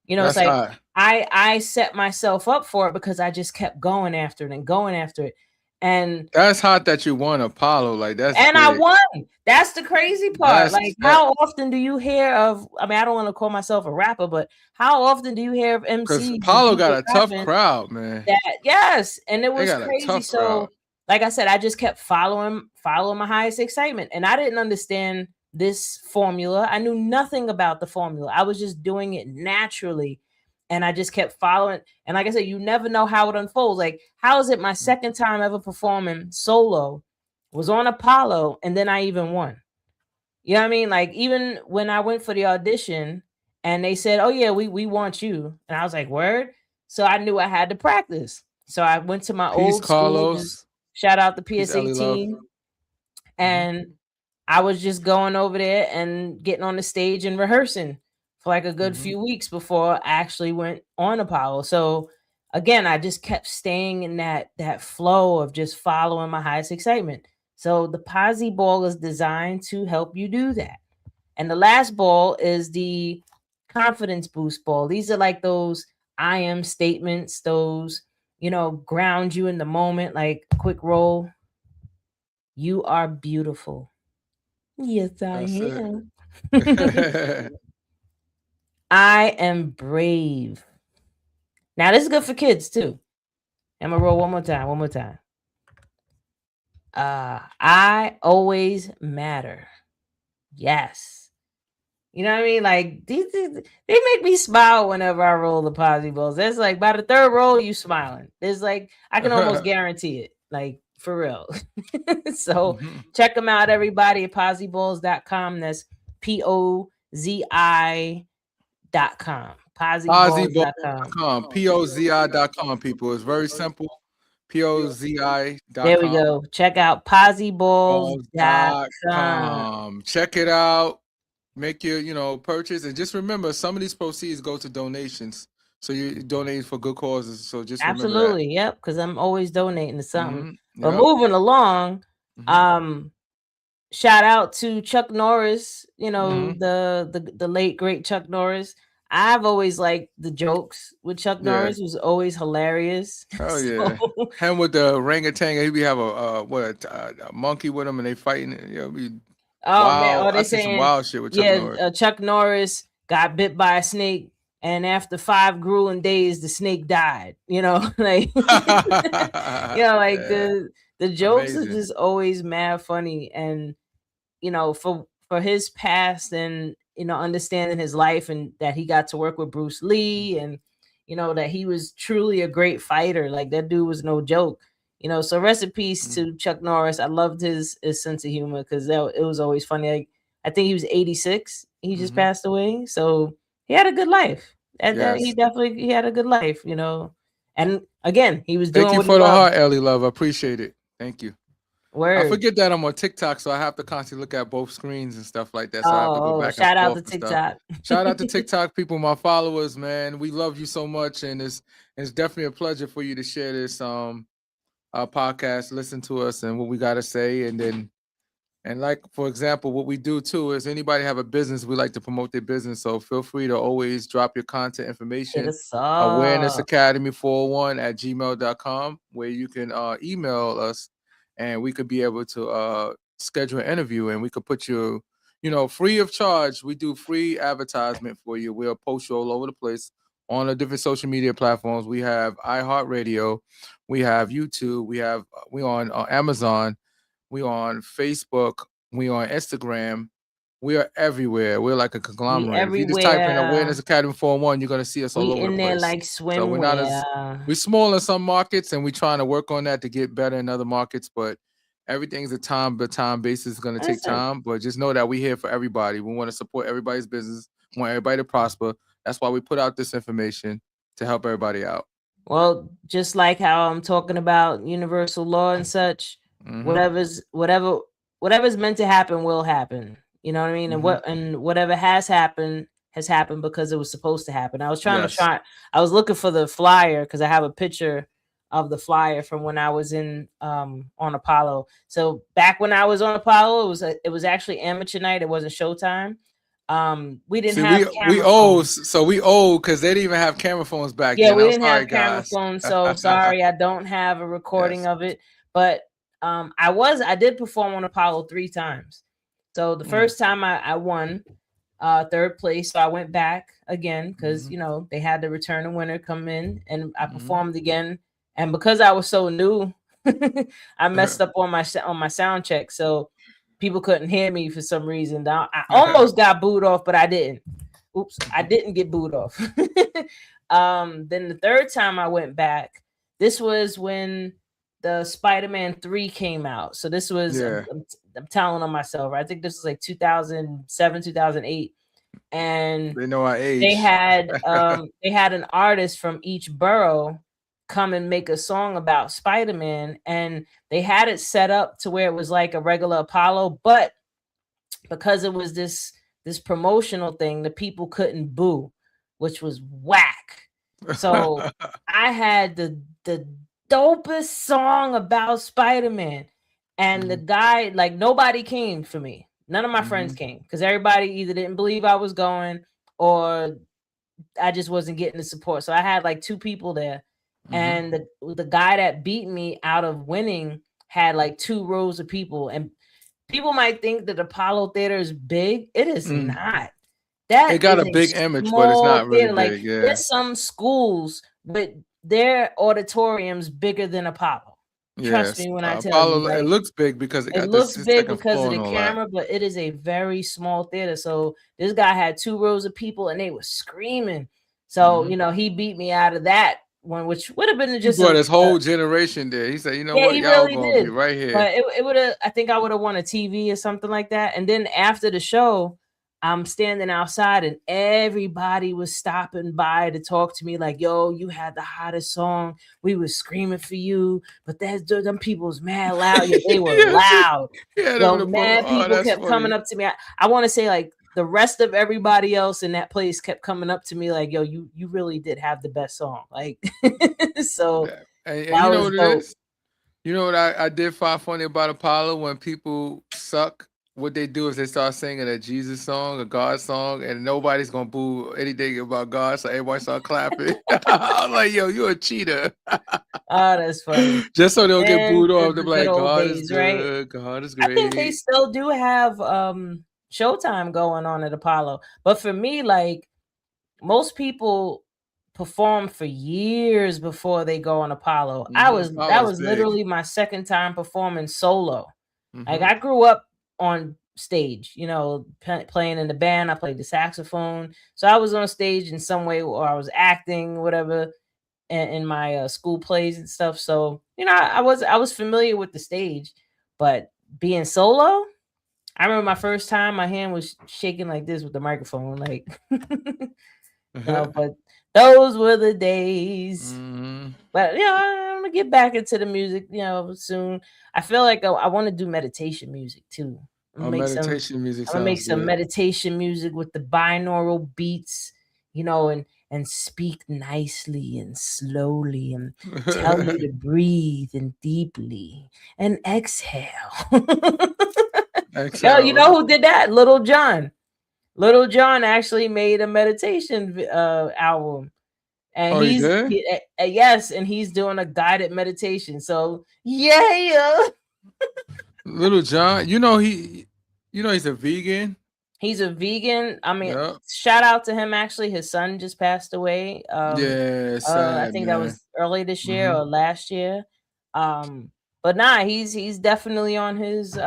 You know, That's it's like hot. I set myself up for it because I just kept going after it and going after it. And that's hot that you won Apollo. Like that's and big. I won. That's the crazy part. How often do you hear of? I mean, I don't want to call myself a rapper, but how often do you hear of MCs? Because Apollo got a tough crowd, man. Yes, and it was crazy. So, crowd. like I said, I just kept following my highest excitement, and I didn't understand this formula. I knew nothing about the formula. I was just doing it naturally. And I just kept following. And like I said, you never know how it unfolds. Like, how is it my second time ever performing solo was on Apollo, and then I even won? You know what I mean? Like, even when I went for the audition and they said, oh, yeah, we want you. And I was like, word? So I knew I had to practice. So I went to my old school. Shout out the PSA team. And I was just going over there and getting on the stage and rehearsing for like a good few weeks before I actually went on Apollo. So again, I just kept staying in that flow of just following my highest excitement. So the Posse Ball is designed to help you do that. And the last ball is the confidence boost ball. These are like those I am statements, those, you know, ground you in the moment, like quick roll. You are beautiful. Yes, I am. I am brave. Now, this is good for kids too. I'm gonna roll one more time. I always matter. Yes. You know what I mean? Like they make me smile whenever I roll the Posse Balls. That's like by the third roll, you smiling. It's like I can almost guarantee it. Like for real. So check them out, everybody, at posseballs.com. That's POZI.com. Posseballs.com. POZI.com, people. It's very simple. POZI.com. There we go. Check out posseballs.com. Check it out. Make your, purchase. And just remember, some of these proceeds go to donations. So you donate for good causes. So just remember that. Absolutely, yep. Because I'm always donating to something. But Yep. moving along, Mhm. shout out to Chuck Norris. You know, Mhm. the late great Chuck Norris. I've always liked the jokes with Chuck Yeah. Norris. It was always hilarious. Hell So, yeah. Him with the orangutan, he be have a monkey with him and they fighting. Be oh man, wild. oh I they see some saying, wild shit with Chuck yeah, Norris. Chuck Norris got bit by a snake, and after 5 grueling days, the snake died. You know, like like Yeah. the jokes are Amazing. just always mad funny, and for his past, and understanding his life, and that he got to work with Bruce Lee, and that he was truly a great fighter. Like, that dude was no joke. So rest in peace to Chuck Norris. I loved his sense of humor, because it was always funny. Like, I think he was 86. He just passed away. So he had a good life. Yes. He had a good life, And again, he was Thank doing you what for he the loved. heart, Ellie Love. I appreciate it. Thank you. I Word. forget that I'm on TikTok, so I have to constantly look at both screens and stuff like that. So I have to go back and Shout out forth to and stuff. TikTok. Shout out to TikTok people, my followers, man. We love you so much, and it's definitely a pleasure for you to share this podcast, listen to us and what we got to say, and like, for example, what we do too is anybody have a business, we like to promote their business. So feel free to always drop your content Hit information. us up. Awareness Academy 401 at gmail.com, where you can email us, and we could be able to schedule an interview, and we could put you, free of charge. We do free advertisement for you. We'll post you all over the place on the different social media platforms. We have iHeartRadio, we have YouTube, we on Amazon, we on Facebook, we on Instagram. We are everywhere. We're like a We conglomerate. If you just type in Awareness everywhere. Academy 401, you're gonna see us all We over the in there place. like So we're not as swimwear. we're small in some markets, and we're trying to work on that to get better in other markets. But everything's a time basis. Is going to take Listen, time. But just know that we're here for everybody. We want to support everybody's business. We want everybody to prosper. That's why we put out this information to help everybody out. well, just like how I'm talking about universal law and such, whatever's meant to happen will happen. You know what I mean? And whatever has happened because it was supposed to happen. I was I was looking for the flyer, because I have a picture of the flyer from when I was in on Apollo. So back when I was on Apollo, it was actually amateur night. It wasn't Showtime. We didn't have we owe, so we owe, because they didn't even have camera phones back then. We didn't have camera guys. phones, so sorry, I don't have a recording of it. But I did perform on Apollo 3 times. So the first time I won 3rd place, so I went back again, because they had the return of winner come in, and I performed again. And because I was so new, I messed up on my sound check, so people couldn't hear me for some reason. I almost got booed off, but I didn't. Oops, I didn't get booed off. Then the 3rd time I went back, this was when the Spider-Man 3 came out. So this was, I'm telling on myself, right? I think this was like 2007, 2008. And they know our age. They had an artist from each borough come and make a song about Spider-Man, and they had it set up to where it was like a regular Apollo, but because it was this promotional thing, the people couldn't boo, which was whack. So I had the dopest song about Spider-Man, and the guy, like, nobody came for me. None of my friends came, because everybody either didn't believe I was going, or I just wasn't getting the support. So I had like 2 people there, and the guy that beat me out of winning had like 2 rows of people. And people might think that Apollo Theater is big. It is not. It got a big image, but it's not really big. Like, there's some schools with their auditoriums bigger than Apollo. Trust me when I tell you. Like, it looks big because it looks big because of the camera, but it is a very small theater. So this guy had 2 rows of people, and they were screaming. So he beat me out of that one, which would have been just his whole generation there. He said, what, y'all really gonna be right here. But it would have, I think I would have won a TV or something like that. And then after the show, I'm standing outside, and everybody was stopping by to talk to me, like, yo, you had the hottest song. We were screaming for you, but them people was mad loud. Yeah, they were loud. So mad people kept coming up to me. I want to say like the rest of everybody else in that place kept coming up to me like, yo, you really did have the best song. Like, so Yeah. And that you know was what it dope. is? You know what I did find funny about Apollo? When people suck, what they do is they start singing a Jesus song, a God song, and nobody's gonna boo anything about God, so everybody start clapping. I was like, yo, you're a cheater. Oh, that's funny. Just so they'll get And booed off. the They'll be good like, old God is days, right? good, God is I think they great. still do have Showtime going on at Apollo. But for me, like, most people perform for years before they go on Apollo. That Apollo's was big. literally my second time performing solo. Like, Mhm. I grew up on stage, you know, playing in the band. I played the saxophone. So I was on stage in some way, or I was acting, whatever, in my school plays and stuff. So, you know, I was familiar with the stage, but being solo, I remember my first time, my hand was shaking like this with the microphone, like, no, but those were the days. Mhm. But, you know, I'm gonna get back into the music, you know, soon. I feel like I want to do meditation music too. I'm Oh, gonna make some meditation music I'm gonna make sounds some good. meditation music with the binaural beats, you know, and speak nicely and slowly and tell you to breathe and deeply and exhale. Yo, you know who did that? Little John. Little John actually made a meditation album. And Oh, he did? yes, and he's doing a guided meditation. So yeah. Little John, you know he's a vegan. He's a vegan. I mean, Yeah. shout out to him. Actually, his son just passed away. Yeah, I sad, think that man. was early this year Mhm. or last year. But nah, he's definitely on his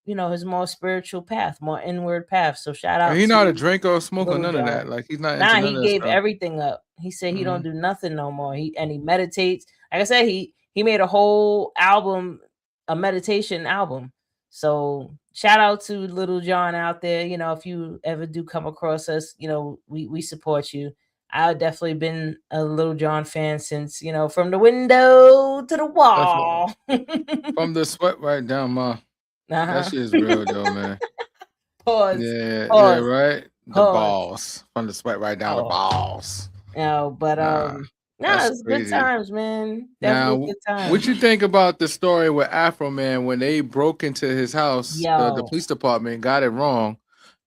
you know, his more spiritual path, more inward path. So shout And out he not a to drinker or smoker, Little none of that. John. Like, he's not into Nah, none he of that gave stuff. everything up. He said he don't Mhm. do nothing no more. He meditates. Like I said, he made a whole album, a meditation album. So shout out to Little John out there. You know, if you ever do come across us, you know, we support you. I've definitely been a Little John fan since, you know, from the window to the That's wall. from the sweat right down my that Uh-huh. shit is real though, man. Pause. Yeah, Pause. right. The Pause. balls. From the sweat right down the balls. No, but Nah, nah, that's it's good crazy. times, man. Now, Definitely good times. what you think about the story with Afro Man when they broke into his house, the Yo, police department got it wrong,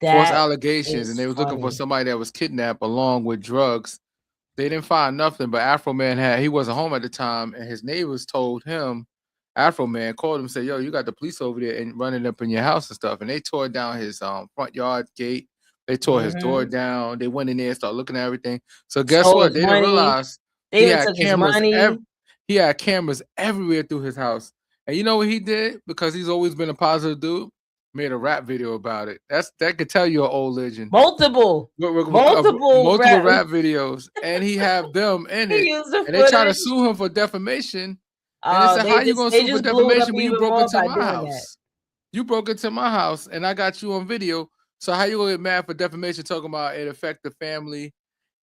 false that allegations, and is they was looking for funny. somebody that was kidnapped along with drugs. They didn't find nothing, but Afro Man he wasn't home at the time, and his neighbors told him, Afro Man called him and said, yo, you got the police over there and running up in your house and stuff. And they tore down his front yard gate. They tore his door down. They went in there and started looking at everything. So guess Stole what? his They didn't money. realize They he even had took his cameras. money. He had cameras everywhere through his house. And you know what he did? Because he's always been a positive dude. Made a rap video about it. That could tell you an old legend. Multiple Multiple rap videos, and he have them in He it. used the And they try to footage. sue him for defamation. And they said, They how you gonna they sue for just blew it up defamation when you even broke more into by my doing house? that. You broke into my house, and I got you on video. So how you gonna get mad for defamation talking about it affect the family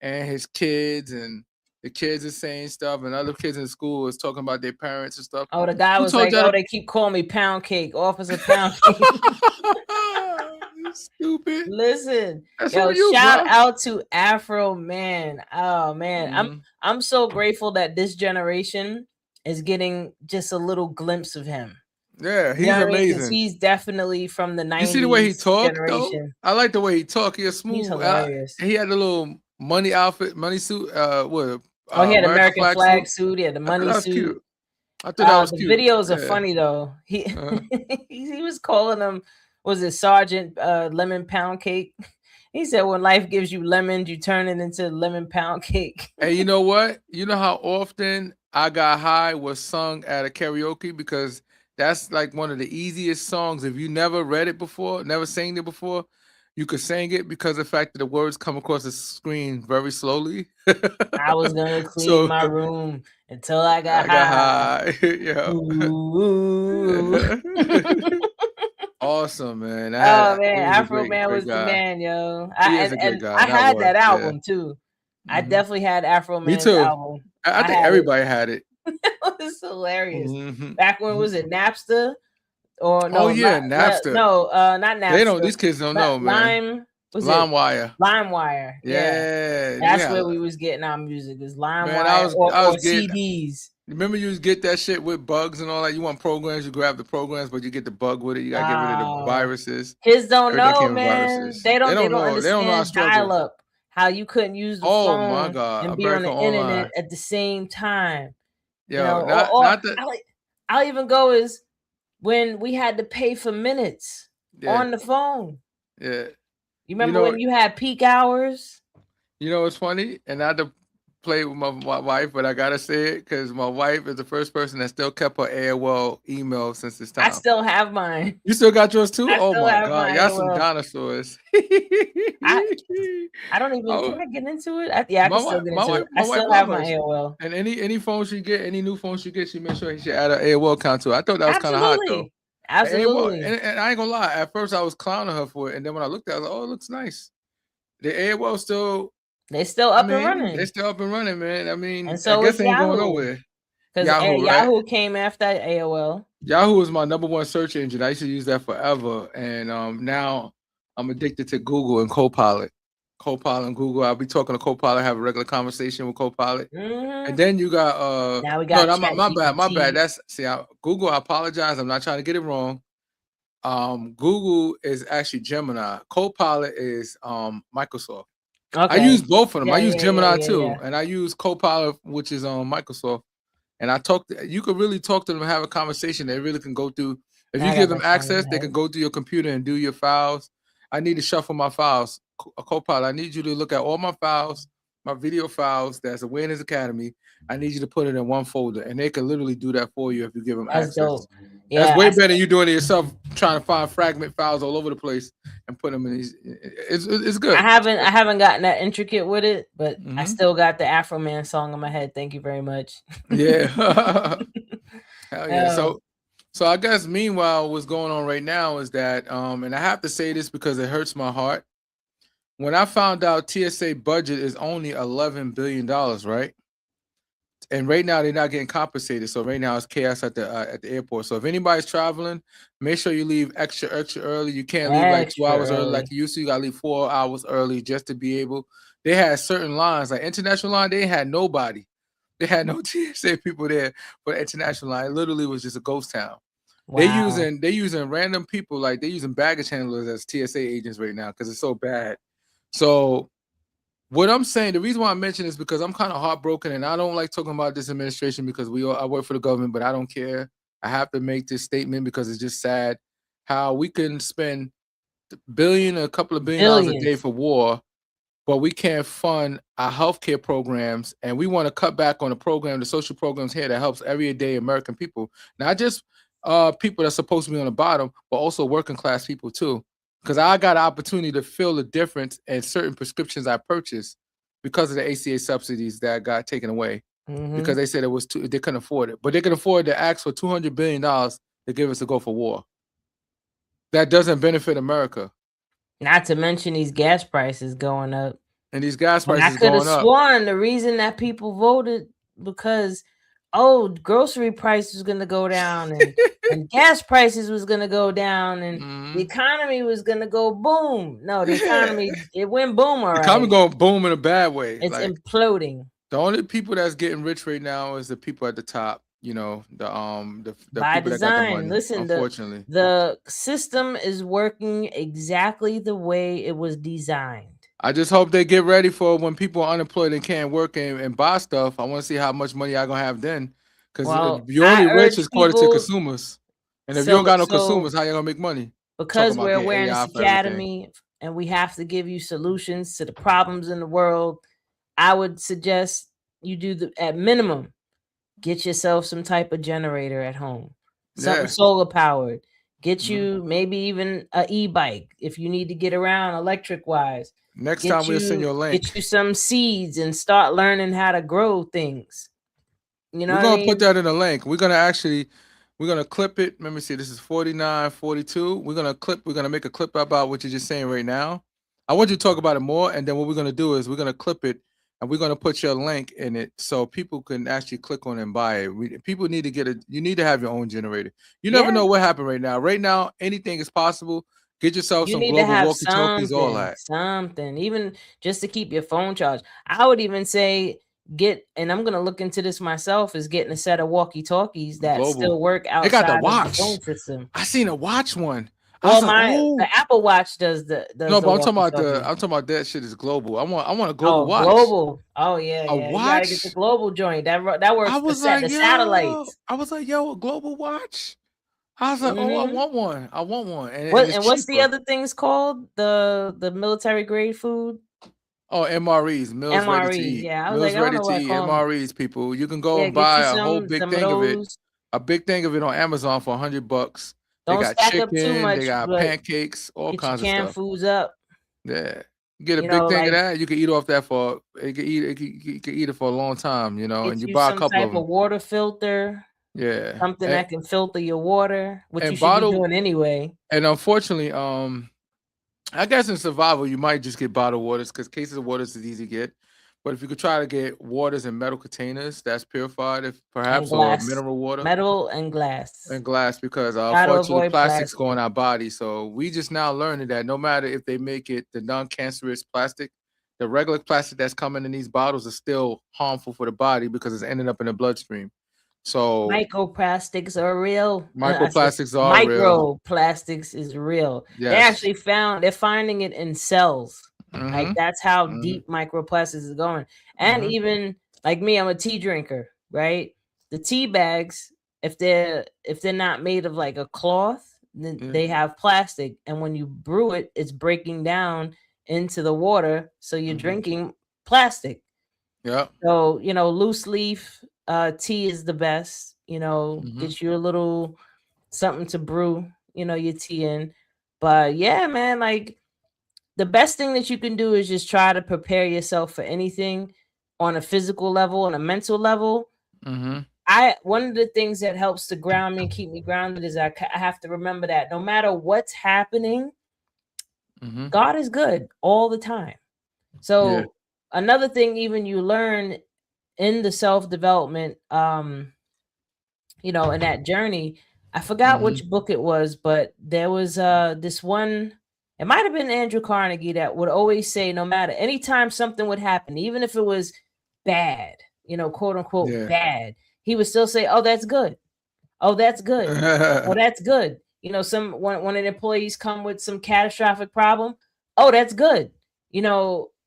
and his kids, and the kids are saying stuff, and other kids in school is talking about their parents and stuff. Oh, the guy Who was told like, y'all oh, to- they keep calling me Pound Cake, Officer Pound Cake. You stupid. Listen, That's yo, on you, shout bro. out to Afro Man. Oh man, Mhm. I'm so grateful that this generation is getting just a little glimpse of him. Yeah, You he's know what I mean? 'Cause amazing. he's definitely from the 90s You see the way he talk though? generation. I like the way he talk. He's smooth. He's hilarious. He had a little money outfit, money suit. What? Oh, he had American flag suit. He had the I thought money that was suit. cute. I thought that was The cute. videos are Yeah. funny though. He Uh-huh. he was calling him, was it Sergeant Lemon Pound Cake? He said when life gives you lemons, you turn it into lemon pound cake. And you know what? You know how often I Got High was sung at a karaoke, because that's like one of the easiest songs. If you never read it before, never sang it before, you could sing it because of the fact that the words come across the screen very slowly. I was gonna clean So my room until I got I got high. high. Yeah. Ooh. Awesome, man. Oh He man, was a Afro Man great was the guy. man, yo. He is a great guy. I had that yeah. album too. I Mhm. definitely had Afro Me Man's too. album. I think had it. everybody had it. It was hilarious. Mhm. Back when was it Napster? Or no, Oh yeah, not Napster. no, not Napster. They don't. These kids don't know, man. Was it LimeWire. LimeWire? Yeah. Yeah, That's yeah. where we was getting our music. Is Man, LimeWire I or was getting. CDs. Remember, you get that shit with bugs and all that. You want programs, you grab the programs, but you get the bug with it. You gotta get rid of the viruses. Kids don't Everything know, came with man. viruses. They don't know. They don't know how understand to struggle. dial up. How you couldn't use the Oh my phone God, and be on America the Online. internet at the same time. Yo, You know, not that. I'll even go as when we had to pay for minutes on the phone. Yeah. You remember when you had peak hours? You know what's funny? And not to play with my wife, but I gotta say it because my wife is the first person that still kept her AOL email since this time. I still have mine. You still got yours too? I Oh still my have God, my y'all AOL. some dinosaurs. I don't even. Can I get into it? I can still get into it. I still have my AOL. And any phone she get, any new phone she gets, she makes sure she add an AOL account to it. I thought that was kind of hot though. Absolutely. And I ain't gonna lie. At first, I was clowning her for it, and then when I looked at it, I was like, "Oh, it looks nice." The AOL still. They still up and running. They still up and running, man. I mean, and so I guess is they ain't Yahoo. going nowhere. Because Yahoo came after AOL. Yahoo was my #1 search engine. I used to use that forever, and now I'm addicted to Google and Copilot. Copilot and Google. I'll be talking to Copilot, have a regular conversation with Copilot, and then you got now we got my bad. That's Google. I apologize. I'm not trying to get it wrong. Google is actually Gemini. Copilot is Microsoft. Okay. I use both of them. I use Gemini too, and I use Copilot, which is on Microsoft. And you could really talk to them and have a conversation. They really can go through. If you give them access, they can go through your computer and do your files. I need to shuffle my files. Copilot, I need you to look at all my files, my video files. That's Awareness Academy. I need you to put it in one folder, and they can literally do that for you if you give them access. Dope. That's way better than you doing it yourself, trying to find fragment files all over the place and put them in these. It's good. I haven't gotten that intricate with it, but I still got the Afro Man song in my head. Thank you very much. Yeah. Hell yeah. So I guess meanwhile, what's going on right now is that, and I have to say this because it hurts my heart. When I found out TSA budget is only $11 billion, right? And right now they're not getting compensated. So right now it's chaos at the airport. So if anybody's traveling, make sure you leave extra early. You can't leave like 2 hours early like you used to. You gotta leave 4 hours early just to be able. They had certain lines, like international line, they had nobody. They had no TSA people there for the international line. It literally was just a ghost town. Wow. They using random people, like they're using baggage handlers as TSA agents right now because it's so bad. So what I'm saying, the reason why I mention this is because I'm kind of heartbroken, and I don't like talking about this administration because I work for the government, but I don't care. I have to make this statement because it's just sad how we can spend a couple of billion dollars a day for war, but we can't fund our healthcare programs, and we want to cut back on the social programs here that helps everyday American people, not just people that's supposed to be on the bottom, but also working class people too. Because I got an opportunity to feel the difference in certain prescriptions I purchased because of the ACA subsidies that got taken away. Because they said they couldn't afford it. But they can afford to ask for $200 billion to give us to go for war. That doesn't benefit America. Not to mention these gas prices going up. And these gas prices going up. I could have sworn the reason that people voted because grocery prices was going to go down and gas prices was going to go down and the economy was going to go boom. No, the economy, it went boom. All right. The economy going boom in a bad way. It's like, imploding. The only people that's getting rich right now is the people at the top, the by people design. That got the money, Listen, unfortunately. The system is working exactly the way it was designed. I just hope they get ready for when people are unemployed and can't work and buy stuff. I want to see how much money y'all gonna have then, because you're only rich according to consumers, and if you don't got no consumers, how you gonna make money? Because we're Awareness Academy and we have to give you solutions to the problems in the world. I would suggest you do at minimum, get yourself some type of generator at home, something solar powered. Get you maybe even an e-bike if you need to get around electric wise. Next time we'll send you a link. Get you some seeds and start learning how to grow things. You know, we're gonna put that in a link. We're gonna clip it. Let me see. This is 4942. We're gonna make a clip about what you're just saying right now. I want you to talk about it more, and then what we're gonna do is we're gonna clip it and we're gonna put your link in it so people can actually click on it and buy it. People need to you need to have your own generator. You never know what happened right now. Right now, anything is possible. Get yourself You some need to global have walkie-talkies, all something, that. something, even just to keep your phone charged. I would even say and I'm gonna look into this myself, is getting a set of walkie-talkies that Global. still work They got the outside of the watch. phone system. I seen a watch one. I Well, was like, oh. the Apple Watch does the No, but I'm walkie-talkie. talking about that shit is global. I want a global watch. Global. Oh yeah, A yeah. You gotta get the watch. global joint. That works I the was like, the yo. satellites. I was like, yo, a global watch. I was like, oh, I Mhm. want one. I want one. And it's What's the cheaper. other things called? The military grade food? Oh, MREs, meals ready to MRE. eat. Yeah, I was Meals like, I don't ready know to what I eat. call 'em. MREs, people. You can go Yeah, and get you buy a whole big some of thing of it. those. A big thing of it on Amazon for $100. They Don't got stack up too chicken, much, they got but pancakes, all get your kinds of canned stuff. foods up. Yeah. You get a You big know, thing of like that, you can eat off that for you can eat it for a long time, you know, and get you you buy a some couple of type them. of water filter, Yeah. something that can filter your water, which you And should be bottle doing anyway. and unfortunately, I guess in survival you might just get bottled waters because cases of waters is easy to get. But if you could try to get waters in metal containers that's purified, if And perhaps, or glass. mineral water Metal and glass. and glass, because Try to unfortunately avoid plastics go in plastic. our body. So we just now learning that no matter if they make it the non-cancerous plastic, the regular plastic that's coming in these bottles is still harmful for the body because it's ending up in the bloodstream. So Microplastics are real. microplastics are real. Microplastics is real. Yes. They're finding it in cells. Like Mm-hmm. that's how Mhm. deep microplastics is going. And Mhm. even like me, I'm a tea drinker, right? The tea bags, if they're not made of like a cloth, then Yeah. they have plastic. And when you brew it, it's breaking down into the water. So you're Mhm. drinking plastic. Yeah. So, loose leaf tea is the best. Mhm. Get you a little something to brew, your tea in. But yeah, man, like the best thing that you can do is just try to prepare yourself for anything on a physical level, on a mental level. Mhm. One of the things that helps to ground me and keep me grounded is I have to remember that no matter what's happening, Mhm. God is good all the time. So Yeah. another thing even you learn in the self-development, in that journey, I forgot Mhm. which book it was, but there was this one, it might have been Andrew Carnegie, that would always say, no matter anytime something would happen, even if it was bad, quote unquote Yeah. bad, he would still say, oh, that's good. Oh, that's good. Oh, that's good. When an employees come with some catastrophic problem, oh, that's good.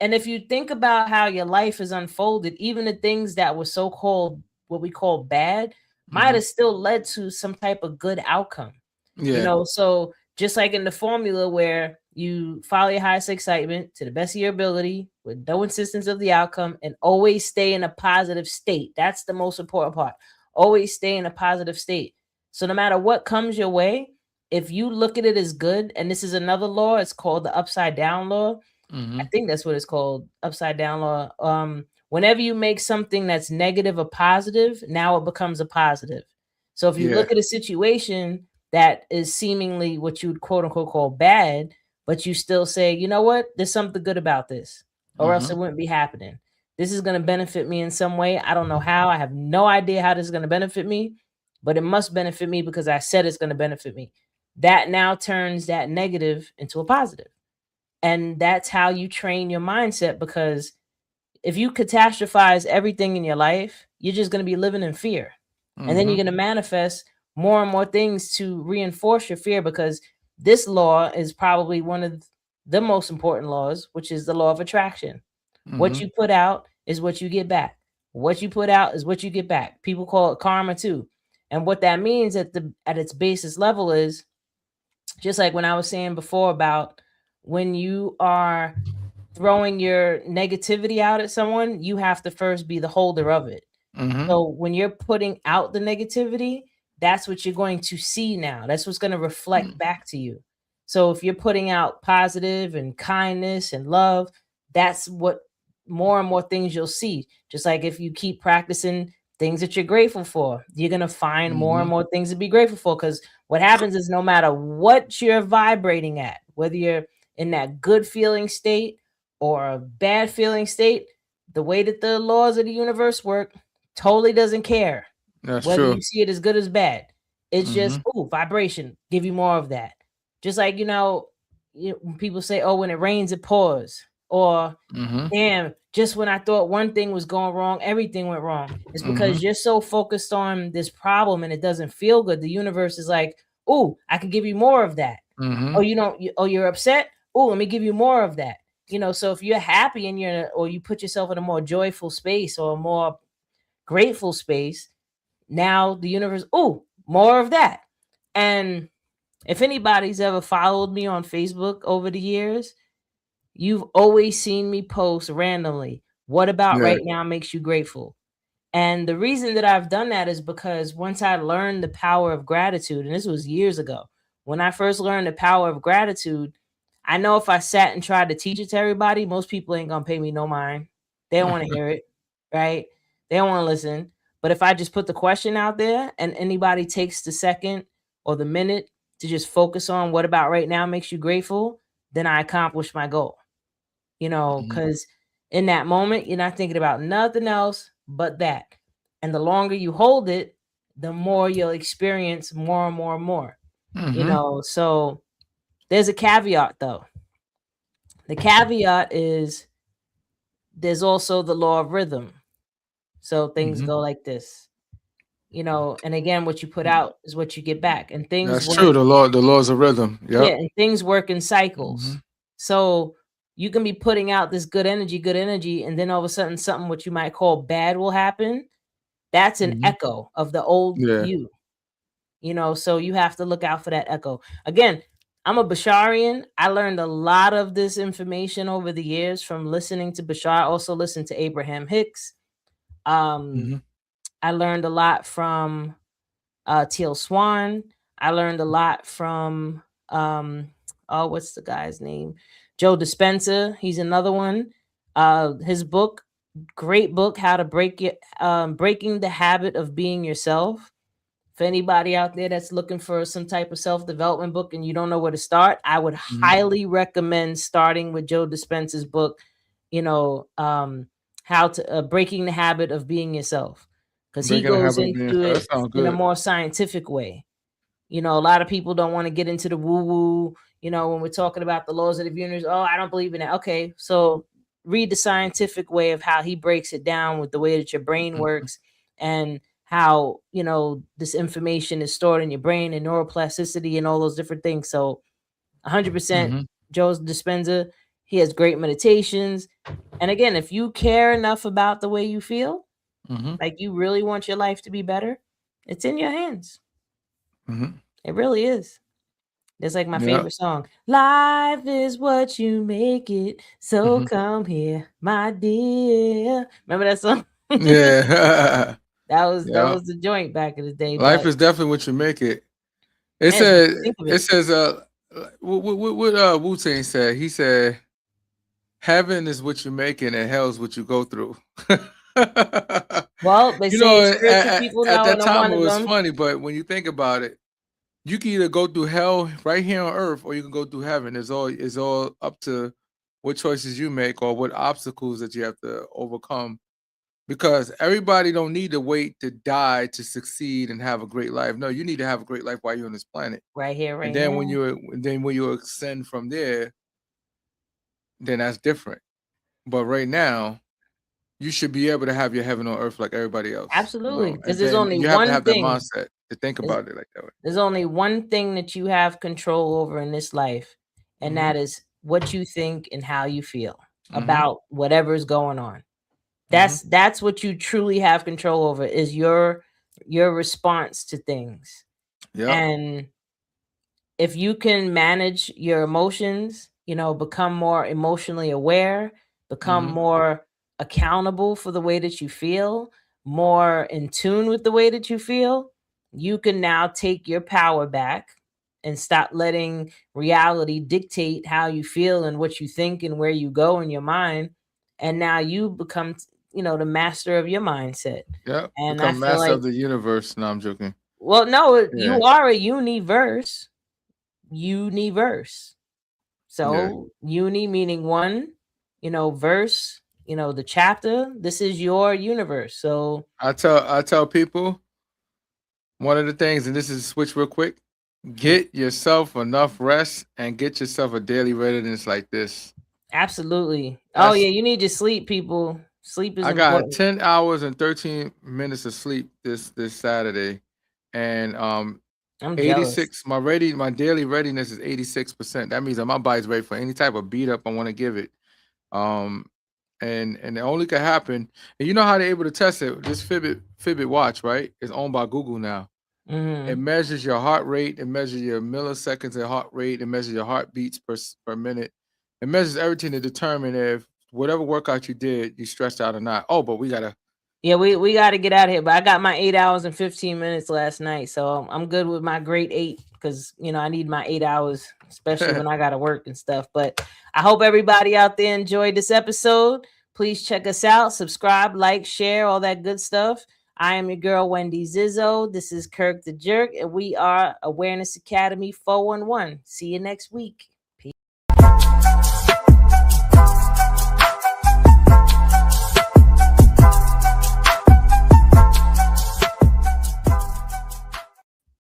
And if you think about how your life is unfolded, even the things that were so-called what we call bad might Mhm. have still led to some type of good outcome. Yeah. So just like in the formula where you follow your highest excitement to the best of your ability with no insistence of the outcome and always stay in a positive state. That's the most important part. Always stay in a positive state. So no matter what comes your way, if you look at it as good, and this is another law, it's called the upside down law. I Mhm. think that's what it's called, upside down law. Whenever you make something that's negative a positive, now it becomes a positive. So if you Yeah. look at a situation that is seemingly what you would quote unquote call bad, but you still say, you know what, there's something good about this, or else it Mhm. wouldn't be happening. This is going to benefit me in some way. I don't know how. I have no idea how this is going to benefit me, but it must benefit me because I said it's going to benefit me. That now turns that negative into a positive. And that's how you train your mindset, because if you catastrophize everything in your life, you're just going to be living in fear. And then you're Mhm. going to manifest more and more things to reinforce your fear, because this law is probably one of the most important laws, which is the law of attraction. What Mhm. you put out is what you get back. What you put out is what you get back. People call it karma too. And what that means at its basis level is just like when I was saying before about when you are throwing your negativity out at someone, you have to first be the holder of it. Mhm. So when you're putting out the negativity, that's what you're going to see now. That's what's going to reflect back to you. So if you're putting out positive and kindness and love, that's what more and more things you'll see. Just like if you keep practicing things that you're grateful for, you're going to find more and Mhm. more things to be grateful for. Because what happens is no matter what you're vibrating at, whether you're in that good feeling state or a bad feeling state, the way that the laws of the universe work totally doesn't care That's whether true. you see it as good as bad. It's just, Mhm. vibration, give you more of that. Just like, when people say, "Oh, when it rains, it pours," or Mm-hmm. "Damn, just when I thought one thing was going wrong, everything went wrong." It's because you're so focused on this problem and it doesn't feel good. The universe is like, "Oh, I can give you more of that." Mm-hmm. Oh, you're upset. Oh, let me give you more of that. So if you're happy and or you put yourself in a more joyful space or a more grateful space, now the universe, oh, more of that. And if anybody's ever followed me on Facebook over the years, you've always seen me post randomly, what about Yeah. right now makes you grateful? And the reason that I've done that is because once I learned the power of gratitude, and this was years ago, when I first learned the power of gratitude, I know if I sat and tried to teach it to everybody, most people ain't gonna pay me no mind. They don't want to hear it, right? They don't want to listen. But if I just put the question out there and anybody takes the second or the minute to just focus on what about right now makes you grateful, then I accomplished my goal. Mhm. Because in that moment, you're not thinking about nothing else but that. And the longer you hold it, the more you'll experience more and more and more. Mhm. So there's a caveat though. The caveat is there's also the law of rhythm. So things Mhm. go like this. And again, what you put out is what you get back. And things That's work, true. The laws of rhythm. yeah, Yep. and things work in cycles. Mhm. So you can be putting out this good energy, and then all of a sudden something what you might call bad will happen. That's an Mhm. echo of the old Yeah. you. So you have to look out for that echo. Again, I'm a Basharian. I learned a lot of this information over the years from listening to Bashar. I also listened to Abraham Hicks. Mhm. I learned a lot from Teal Swan. I learned a lot from what's the guy's name? Joe Dispenza. He's another one. His book, great book, How to Breaking the Habit of Being Yourself. For anybody out there that's looking for some type of self-development book and you don't know where to start, I would Mhm. highly recommend starting with Joe Dispenza's book, how to Breaking the Habit of Being Yourself, because he Breaking the goes habit of being into yourself. it That sounds in a good. more scientific way. A lot of people don't want to get into the woo-woo, when we're talking about the laws of the universe. Oh, I don't believe in that. Okay, so read the scientific way of how he breaks it down with the way that your brain Mhm. works and how, this information is stored in your brain and neuroplasticity and all those different things. So 100% Mhm. Joe Dispenza, he has great meditations. And again, if you care enough about the way you feel, Mhm. like you really want your life to be better, it's in your hands. Mhm. It really is. It's like my Yep. favorite song. Life is what you make it. So Mhm. come here, my dear. Remember that song? Yeah. That Yep. was the joint back in the day. Life But is definitely what you make it. It man, just said. think of It it. says. What Wu Tang said. He said, "Heaven is what you make it, and hell is what you go through." Well, they You know, say spiritual people at know, that and I'm time one it of was them. funny, but when you think about it, you can either go through hell right here on earth, or you can go through heaven. It's all up to what choices you make or what obstacles that you have to overcome. Because everybody don't need to wait to die to succeed and have a great life. No, you need to have a great life while you're on this planet. Right here, And right then now. when you ascend from there, then that's different. But right now, you should be able to have your heaven on earth like everybody else, Absolutely. Because And there's then only you have to one have that thing. mindset to think There's, about it like that way. there's only one thing that you have control over in this life, and Mhm. that is what you think and how you feel Mhm. about whatever's going on. Mhm. That's what you truly have control over, is your response to things. Yep. And if you can manage your emotions, become more emotionally aware, become Mhm. more accountable for the way that you feel, more in tune with the way that you feel, you can now take your power back and stop letting reality dictate how you feel and what you think and where you go in your mind. And now you become, the master of your mindset. Yep. And I Become feel master like, of the universe. No, I'm joking. well, no, Yeah. you are a universe. Universe. Yeah. So uni meaning one, verse, the chapter. This is your universe. So I tell people one of the things, and this is switch real quick. Get yourself enough rest and get yourself a daily readiness like this. Absolutely. Oh That's yeah, you need your sleep, people. Sleep is I got important. 10 hours and 13 minutes of sleep this Saturday. And I'm jealous. 86, my daily readiness is 86%. That means that my body's ready for any type of beat up I want to give it. Um and it only could happen. And you know how they're able to test it? This Fitbit watch, right? Is owned by Google now. It Hmm. measures your heart rate, it measures your milliseconds of heart rate, it measures your heartbeats per minute. It measures everything to determine if whatever workout you did, you stressed out or not. Oh, but we gotta Yeah, we got to get out of here. But I got my 8 hours and 15 minutes last night, so I'm good with my great 8 because I need my 8 hours, especially when I got to work and stuff. But I hope everybody out there enjoyed this episode. Please check us out, subscribe, like, share, all that good stuff. I am your girl Wendy Zizzo. This is Kirk the Jerk, and we are Awareness Academy 411. See you next week.